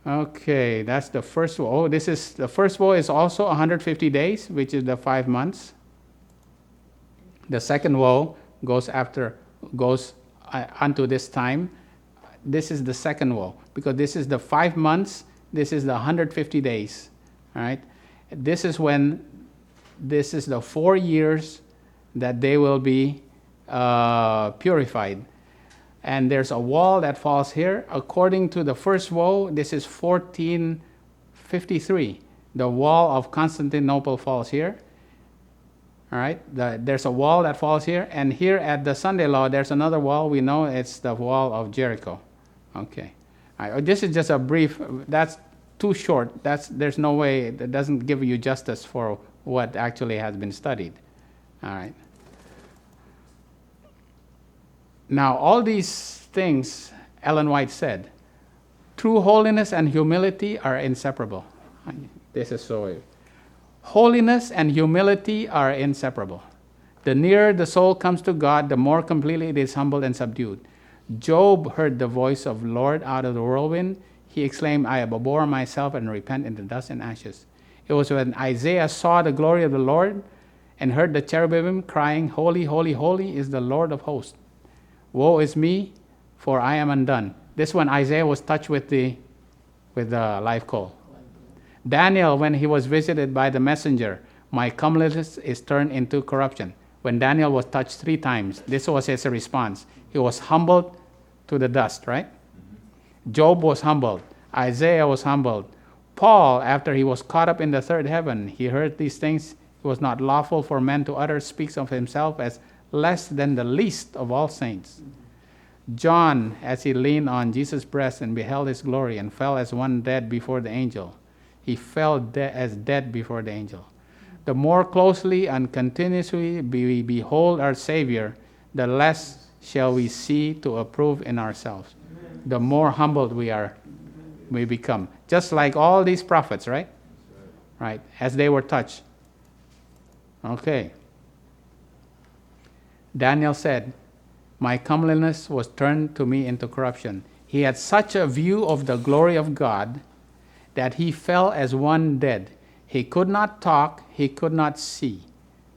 Okay, that's the first woe. Oh, this is the first woe is also 150 days, which is the 5 months. The second woe goes unto this time. This is the second woe because this is the 5 months. This is the 150 days. All right. This is the 4 years that they will be purified. And there's a wall that falls here. According to the first woe, this is 1453. The wall of Constantinople falls here. All right, there's a wall that falls here. And here at the Sunday law, there's another wall. We know it's the wall of Jericho. Okay. All right, this is just a brief, that's too short. There's no way, that doesn't give you justice for what actually has been studied. All right. Now, all these things, Ellen White said, true holiness and humility are inseparable. This is so. Holiness and humility are inseparable. The nearer the soul comes to God, the more completely it is humbled and subdued. Job heard the voice of the Lord out of the whirlwind. He exclaimed, I abhor myself and repent in the dust and ashes. It was when Isaiah saw the glory of the Lord and heard the cherubim crying, Holy, holy, holy is the Lord of hosts. Woe is me, for I am undone. This when Isaiah was touched with the live coal. Daniel, when he was visited by the messenger, my comeliness is turned into corruption. When Daniel was touched 3 times, this was his response. He was humbled to the dust, right? Job was humbled. Isaiah was humbled. Paul, after he was caught up in the third heaven, he heard these things. It was not lawful for man to utter, speaks of himself as less than the least of all saints. John, as he leaned on Jesus' breast and beheld his glory and fell as one dead before the angel, he fell as dead before the angel. The more closely and continuously we behold our Savior, the less shall we see to approve in ourselves. The more humbled we become. Just like all these prophets, right? Right, as they were touched. Okay. Daniel said, my comeliness was turned to me into corruption. He had such a view of the glory of God that he fell as one dead. He could not talk, he could not see.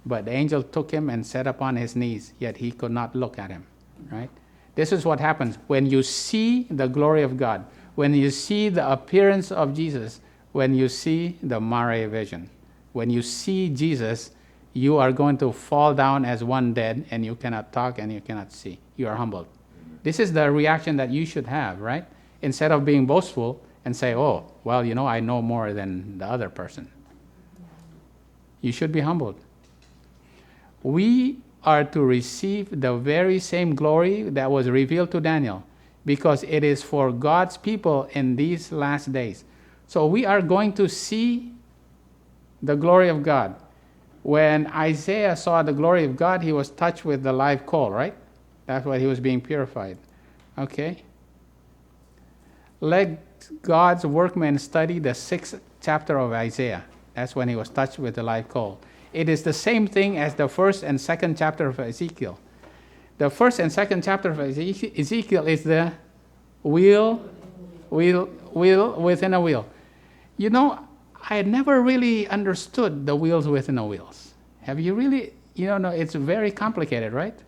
But the angel took him and sat upon his knees, yet he could not look at him. Right? This is what happens when you see the glory of God, when you see the appearance of Jesus, when you see the Mare vision. When you see Jesus, you are going to fall down as one dead, and you cannot talk and you cannot see. You are humbled. This is the reaction that you should have, right? Instead of being boastful and say, oh, well, I know more than the other person. You should be humbled. We are to receive the very same glory that was revealed to Daniel, because it is for God's people in these last days. So we are going to see the glory of God. When Isaiah saw the glory of God, he was touched with the live coal, right? That's why he was being purified. Okay? Let God's workmen study the 6th chapter of Isaiah. That's when he was touched with the live coal. It is the same thing as the 1st and 2nd chapter of Ezekiel. The 1st and 2nd chapter of Ezekiel is the wheel within a wheel. I had never really understood the wheels within the wheels. Have you really? It's very complicated, right?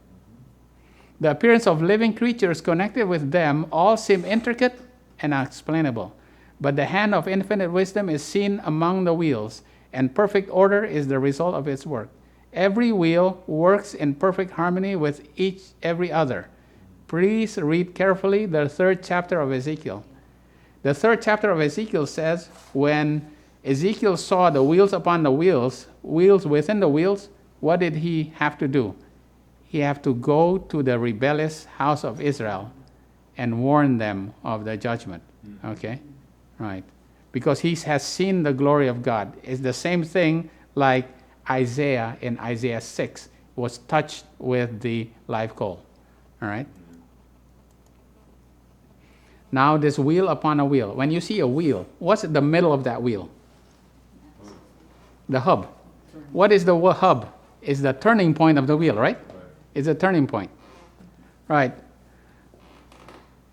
The appearance of living creatures connected with them all seem intricate and unexplainable. But the hand of infinite wisdom is seen among the wheels, and perfect order is the result of its work. Every wheel works in perfect harmony with every other. Please read carefully the 3rd chapter of Ezekiel. The 3rd chapter of Ezekiel says, when Ezekiel saw the wheels upon the wheels within the wheels, what did he have to do? He had to go to the rebellious house of Israel and warn them of the judgment. Okay? Right. Because he has seen the glory of God. It's the same thing like Isaiah in Isaiah 6 was touched with the live coal. All right? Now this wheel upon a wheel. When you see a wheel, what's the middle of that wheel? The hub. What is the hub? It's the turning point of the wheel, right? It's a turning point. Right.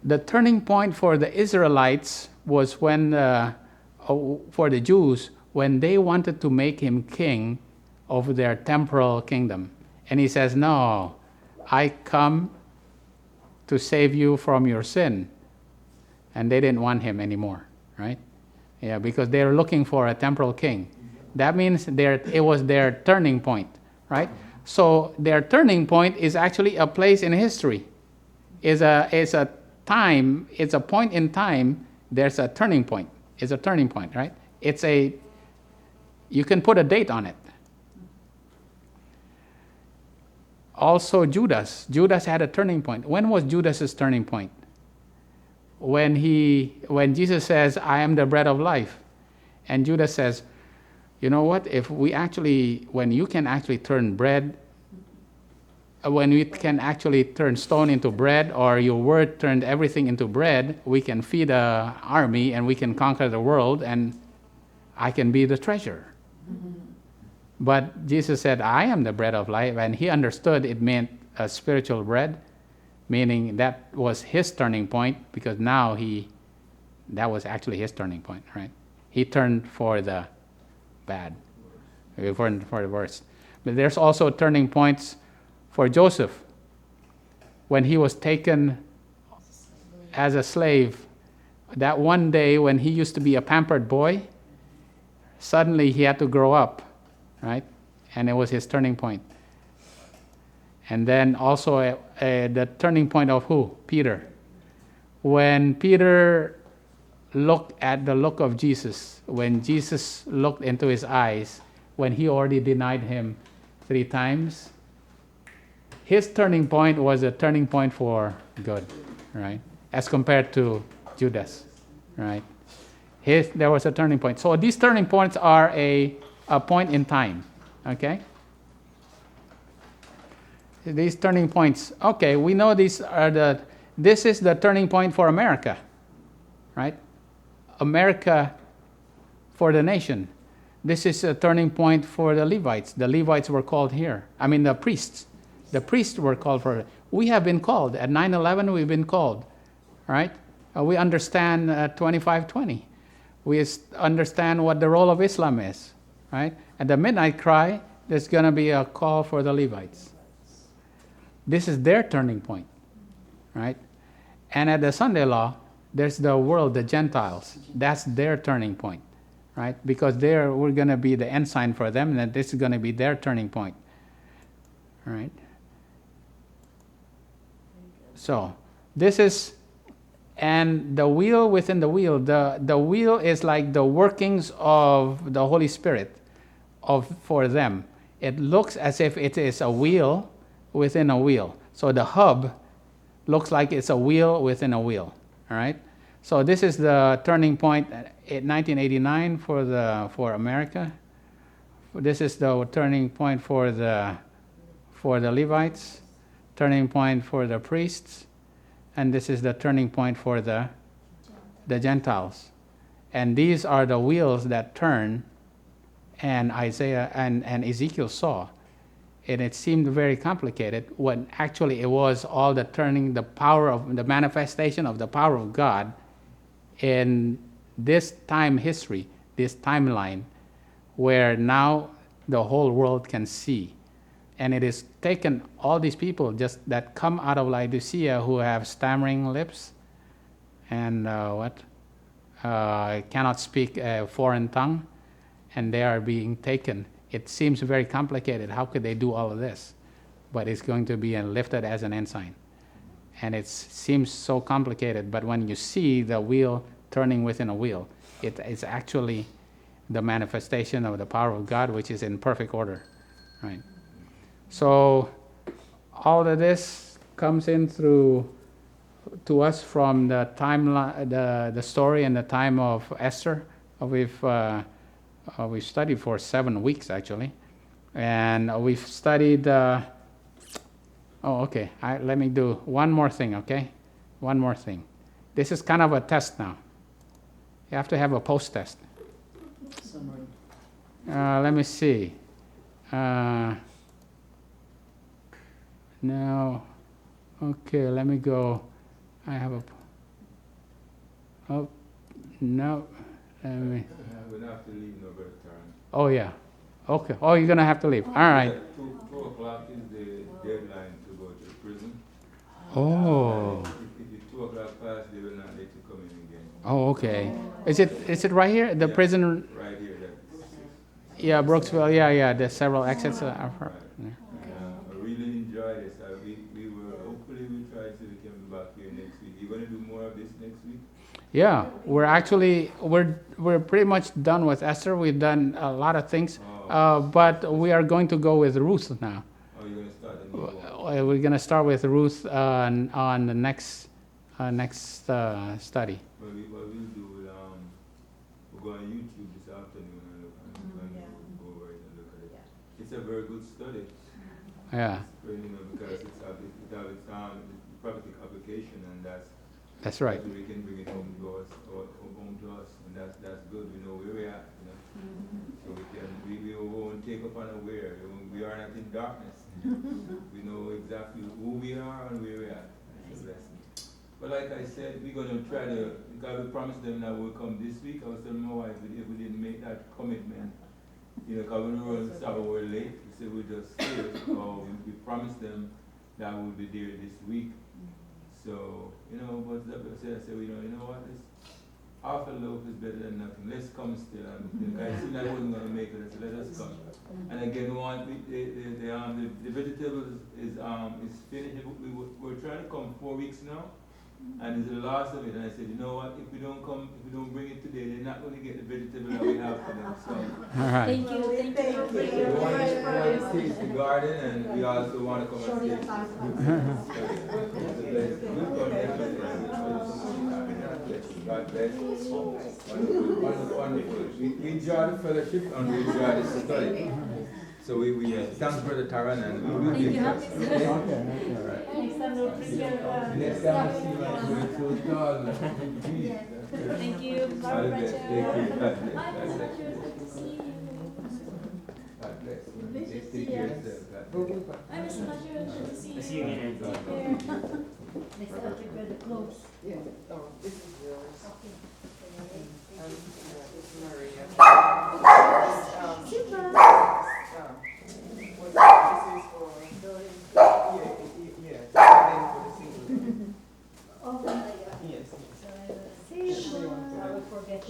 The turning point for the Israelites was when, for the Jews, when they wanted to make him king over their temporal kingdom. And he says, no, I come to save you from your sin. And they didn't want him anymore, right? Yeah, because they're looking for a temporal king. That means it was their turning point, right? So their turning point is actually a place in history. It's a time, it's a point in time, there's a turning point. It's a turning point, right? You can put a date on it. Also Judas had a turning point. When was Judas's turning point? When Jesus says, I am the bread of life. And Judas says, you know what, when you can actually turn bread, when we can actually turn stone into bread, or your word turned everything into bread, we can feed an army and we can conquer the world, and I can be the treasure. Mm-hmm. But Jesus said, I am the bread of life, and he understood it meant a spiritual bread, meaning that was his turning point, because now that was actually his turning point, right? He turned for the bad, for the worst. But there's also turning points for Joseph. When he was taken as a slave, that one day when he used to be a pampered boy, suddenly he had to grow up, right? And it was his turning point. And then also the turning point of who? Peter. When Peter look at the look of Jesus, when Jesus looked into his eyes, when he already denied him 3 times, his turning point was a turning point for good, right? As compared to Judas, right? There was a turning point. So these turning points are a point in time, okay? These turning points, okay, we know this is the turning point for America, right? America for the nation. This is a turning point for the Levites. The Levites were called here. I mean, the priests. The priests were called for it. We have been called. At 9/11, we've been called, right? We understand 2520. We understand what the role of Islam is, right? At the midnight cry, there's going to be a call for the Levites. This is their turning point, right? And at the Sunday law, there's the world, the Gentiles. That's their turning point, right? Because we're going to be the ensign for them, and this is going to be their turning point, right? So this is, and the wheel within the wheel, the wheel is like the workings of the Holy Spirit for them. It looks as if it is a wheel within a wheel. So the hub looks like it's a wheel within a wheel, all right? So this is the turning point in 1989 for America. This is the turning point for the Levites, turning point for the priests, and this is the turning point for the Gentiles. And these are the wheels that turn, and Isaiah and Ezekiel saw. And it seemed very complicated when actually it was all the turning, the power of the manifestation of the power of God in this time history, this timeline, where now the whole world can see. And it is taken all these people just that come out of Laodicea who have stammering lips and cannot speak a foreign tongue, and they are being taken. It seems very complicated. How could they do all of this? But it's going to be lifted as an ensign. And it seems so complicated, but when you see the wheel turning within a wheel, it's actually the manifestation of the power of God, which is in perfect order, right? So all of this comes in to us from the timeline, the story and the time of Esther. We've studied for 7 weeks actually, and we've studied. Let me do one more thing, okay? One more thing. This is kind of a test now. You have to have a post-test. Summary. Let me see. Now, okay, let me go. I have a. Oh, no. Let me. We'll have to leave no better time. Oh, yeah. Okay. Oh, you're going to have to leave. All right. 2 o'clock is the deadline to go to the prison. Oh. If it's 2 o'clock past, they will not let you come in again. Oh, okay. Is it right here? The prison? Right here. Yeah, Brooksville. Yeah. There's several exits. I really enjoyed this. Hopefully we try to come back here next week. You're going to do more of this next week? Yeah, we're pretty much done with Esther. We've done a lot of things, but we are going to go with Ruth now. Oh, you're going to start the new one? We're going to start with Ruth on the next study. What we'll do, we'll go on YouTube this afternoon and go over it and look at it. Yeah. It's a very good study. Yeah, Because it's prophetic application, and that's right. we can bring it home to us, and that's good. We know where we're at, So we won't take up unaware. We are not in darkness. We know exactly who we are and where we're at. It's a blessing. But like I said, we're going to try to, God we promised them that we'll come this week. I was telling my wife, if we didn't make that commitment, because when we were starting, we were late, we said we just stay, or we promised them that we'll be there this week. So, but I said, you know what, half a loaf is better than nothing. Let's come still. And I seen I wasn't going to make it, I said, let us come. And again, the vegetables is finished. We're trying to come 4 weeks now, And it's the last of it. And I said, you know what? If we don't bring it today, they're not going to get the vegetable that we have for them. So All right. Thank you for we want to taste the garden, and we also want to come and taste it. God bless. Wonderful. We enjoy the fellowship and we enjoy the study. So we thank Brother Taran and we will be in touch. Okay? All right. Next time we see you, we're so tall. Thank you. All the best. Thank you. God bless. Bye, God bless. Mr. Good to see you. God bless. Take care of yourself. God bless. Hi, Mr. Fletcher. Good to see you. See you again. Take care. Next time you the clothes. Yeah, this is yours. This is Maria. This is for, yeah, for the single. Oh, my God. Yes, See, I will forget.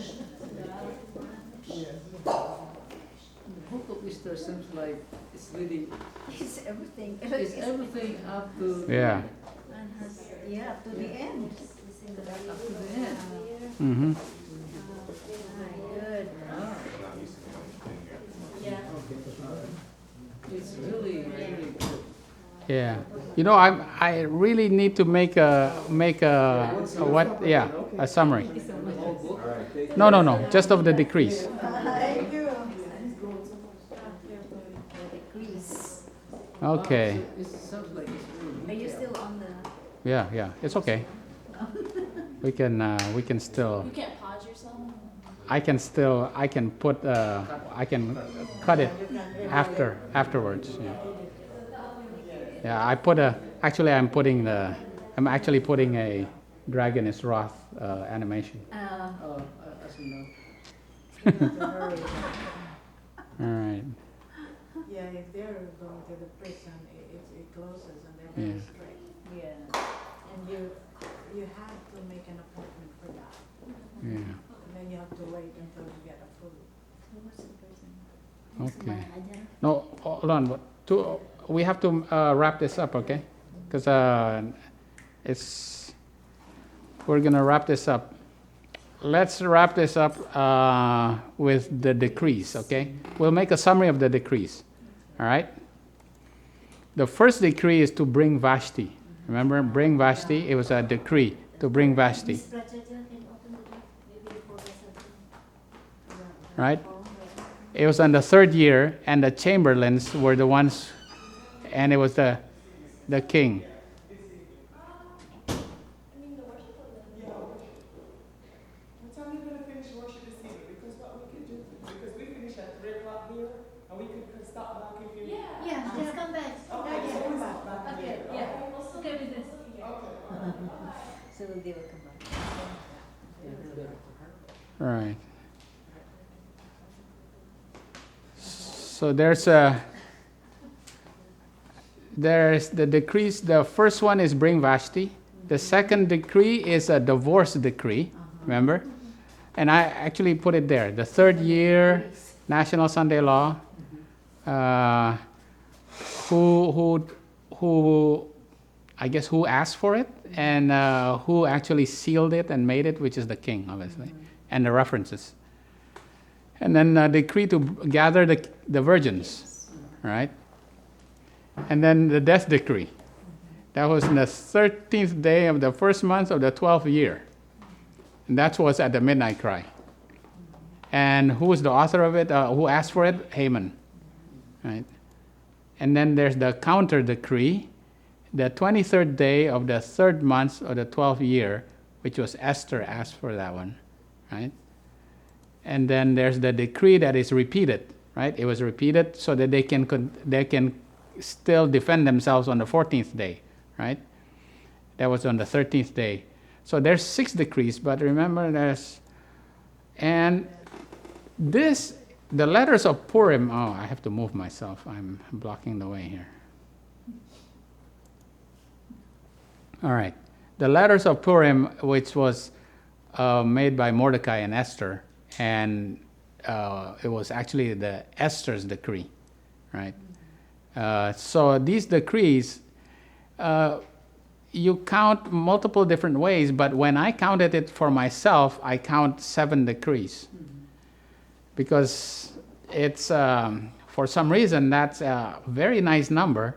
yes. The book of Esther seems like it's really, It's everything. it's everything up to. Yeah. And has, yeah, to the end. Up to the end. Mm-hmm. Good. Yeah. It's really, really good. Yeah. You know, I really need to make a what? Yeah, a summary. The whole book. No. Just of the decrees. Thank you. Okay. It sounds like it's really. Are you still on the? Yeah. It's okay. We can still. You can't pause yourself. I can put. I can cut it afterwards. Yeah. Yeah. I'm actually putting a Dragon is Wrath animation. As you know. All right. Yeah, if they're going to the prison, it closes and they're Yeah. very strict. Yeah. And you have to make an appointment for that. Yeah. And then you have to wait until you get approved. Okay. No, hold on. We have to wrap this up, okay? Because we're gonna wrap this up. Let's wrap this up with the decrees, okay? We'll make a summary of the decrees. All right. The first decree is to bring Vashti. Remember, bring Vashti. It was a decree to bring Vashti. Right? It was on the third year, and the chamberlains were the ones, and it was the king. What time are you gonna finish worship this evening? Because what we could do, because we finish at 3 o'clock here, and we could stop back if you. Yeah, just come back. Okay, so we're back Okay, here. yeah, okay with this. Okay. So they will come back. All right. So there's the decrees. The first one is bring Vashti. The second decree is a divorce decree. Remember? And I actually put it there. The third year National Sunday Law. Who I guess who asked for it and who actually sealed it and made it, which is the king, obviously, and the references. And then a decree to gather the virgins, right? And then the death decree. That was in the 13th day of the first month of the 12th year. And that was at the midnight cry. And who was the author of it? Who asked for it? Haman, right? And then there's the counter decree, the 23rd day of the third month of the 12th year, which was Esther asked for that one, right? And then there's the decree that is repeated, right? It was repeated so that they can still defend themselves on the 14th day, right? That was on the 13th day. So there's 6 decrees, but remember the letters of Purim, I have to move myself. I'm blocking the way here. All right. The letters of Purim, which was made by Mordecai and Esther, and it was actually the Esther's decree, right? So these decrees, you count multiple different ways, but when I counted it for myself, I count 7 decrees. Because it's, for some reason, that's a very nice number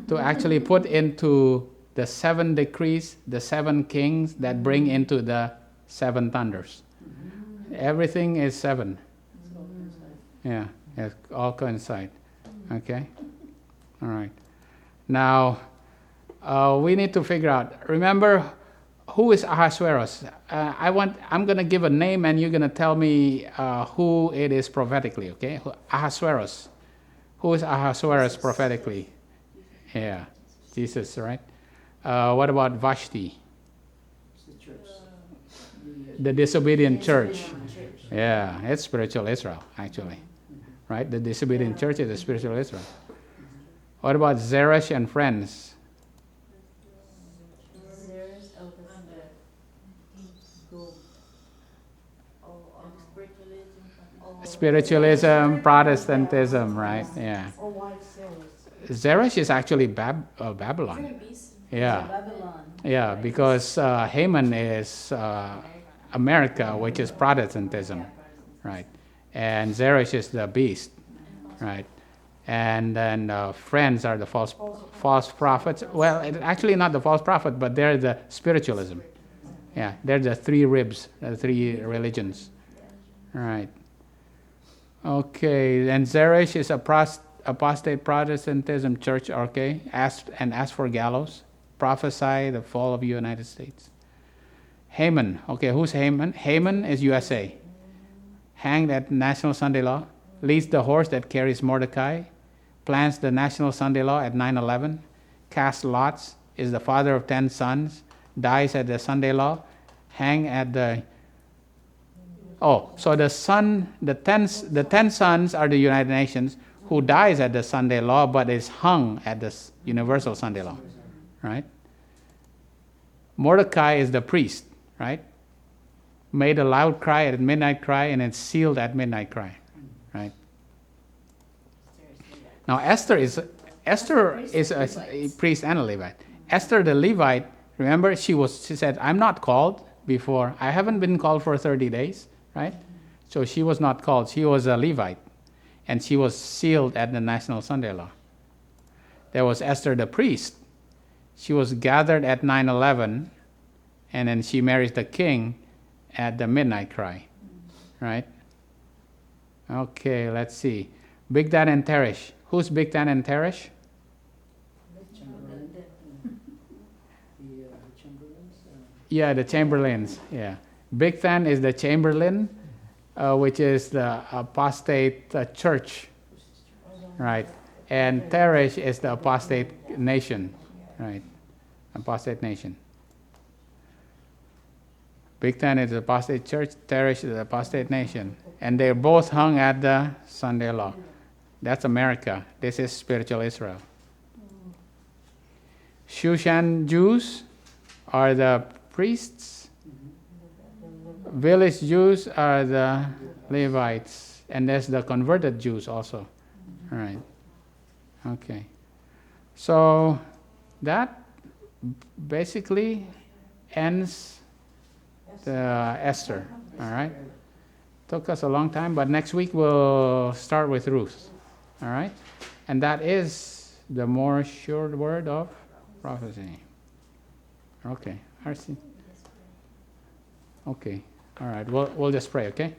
to actually put into the 7 decrees, the 7 kings that bring into the 7 thunders. Everything is 7. It's all inside. Yeah, it all coincide. Okay? All right. Now, we need to figure out, remember, who is Ahasuerus? I'm going to give a name and you're going to tell me who it is prophetically, okay? Ahasuerus. Who is Ahasuerus prophetically? Yeah, Jesus, right? What about Vashti? It's the church. The disobedient church. Yeah, it's spiritual Israel, actually. Right? The disobedient church is the spiritual Israel. What about Zerech and friends? There's Spiritualism, Protestantism, right? Yeah. Or white sailors. Zerech is actually Babylon. Yeah. Babylon. Yeah, because Haman is America, which is Protestantism, right? And Zerech is the beast, right? And then friends are the false prophets. Well, actually not the false prophet, but they're the spiritualism. Yeah, they're the 3 ribs, the 3 religions, right? Okay, and Zerech is apostate Protestantism church, okay? As for gallows, prophesy the fall of the United States. Haman, okay, who's Haman? Haman is USA. Hanged at National Sunday Law, leads the horse that carries Mordecai, plans the National Sunday Law at 9/11, casts lots, is the father of 10 sons, dies at the Sunday Law, hang at the... Oh, so the 10 sons are the United Nations, who dies at the Sunday Law, but is hung at the Universal Sunday Law, right? Mordecai is the priest, right? Made a loud cry at midnight cry, and it's sealed at midnight cry, right? Now Esther is a priest and a Levite. Esther the Levite, remember, she said, I'm not called before. I haven't been called for 30 days, right? So she was not called. She was a Levite, and she was sealed at the National Sunday Law. There was Esther the priest. She was gathered at 9/11, and then she marries the king at the midnight cry, right? Okay, let's see. Bigdan and Teresh. Who's Bigdan and Teresh? Chamberlain. The Chamberlains. Yeah, the Chamberlains. Yeah, Bigdan is the Chamberlain, which is the apostate church, right? And Teresh is the apostate nation, right? Apostate nation. Bigdan is the apostate church, Teresh is the apostate nation. And they're both hung at the Sunday Law. That's America. This is spiritual Israel. Shushan Jews are the priests. Village Jews are the Levites. And there's the converted Jews also. All right. Okay. So that basically ends the Esther. All right. Took us a long time, but next week we'll start with Ruth. All right. And that is the more sure word of prophecy. Okay. RC. Okay. All right. We'll just pray, okay?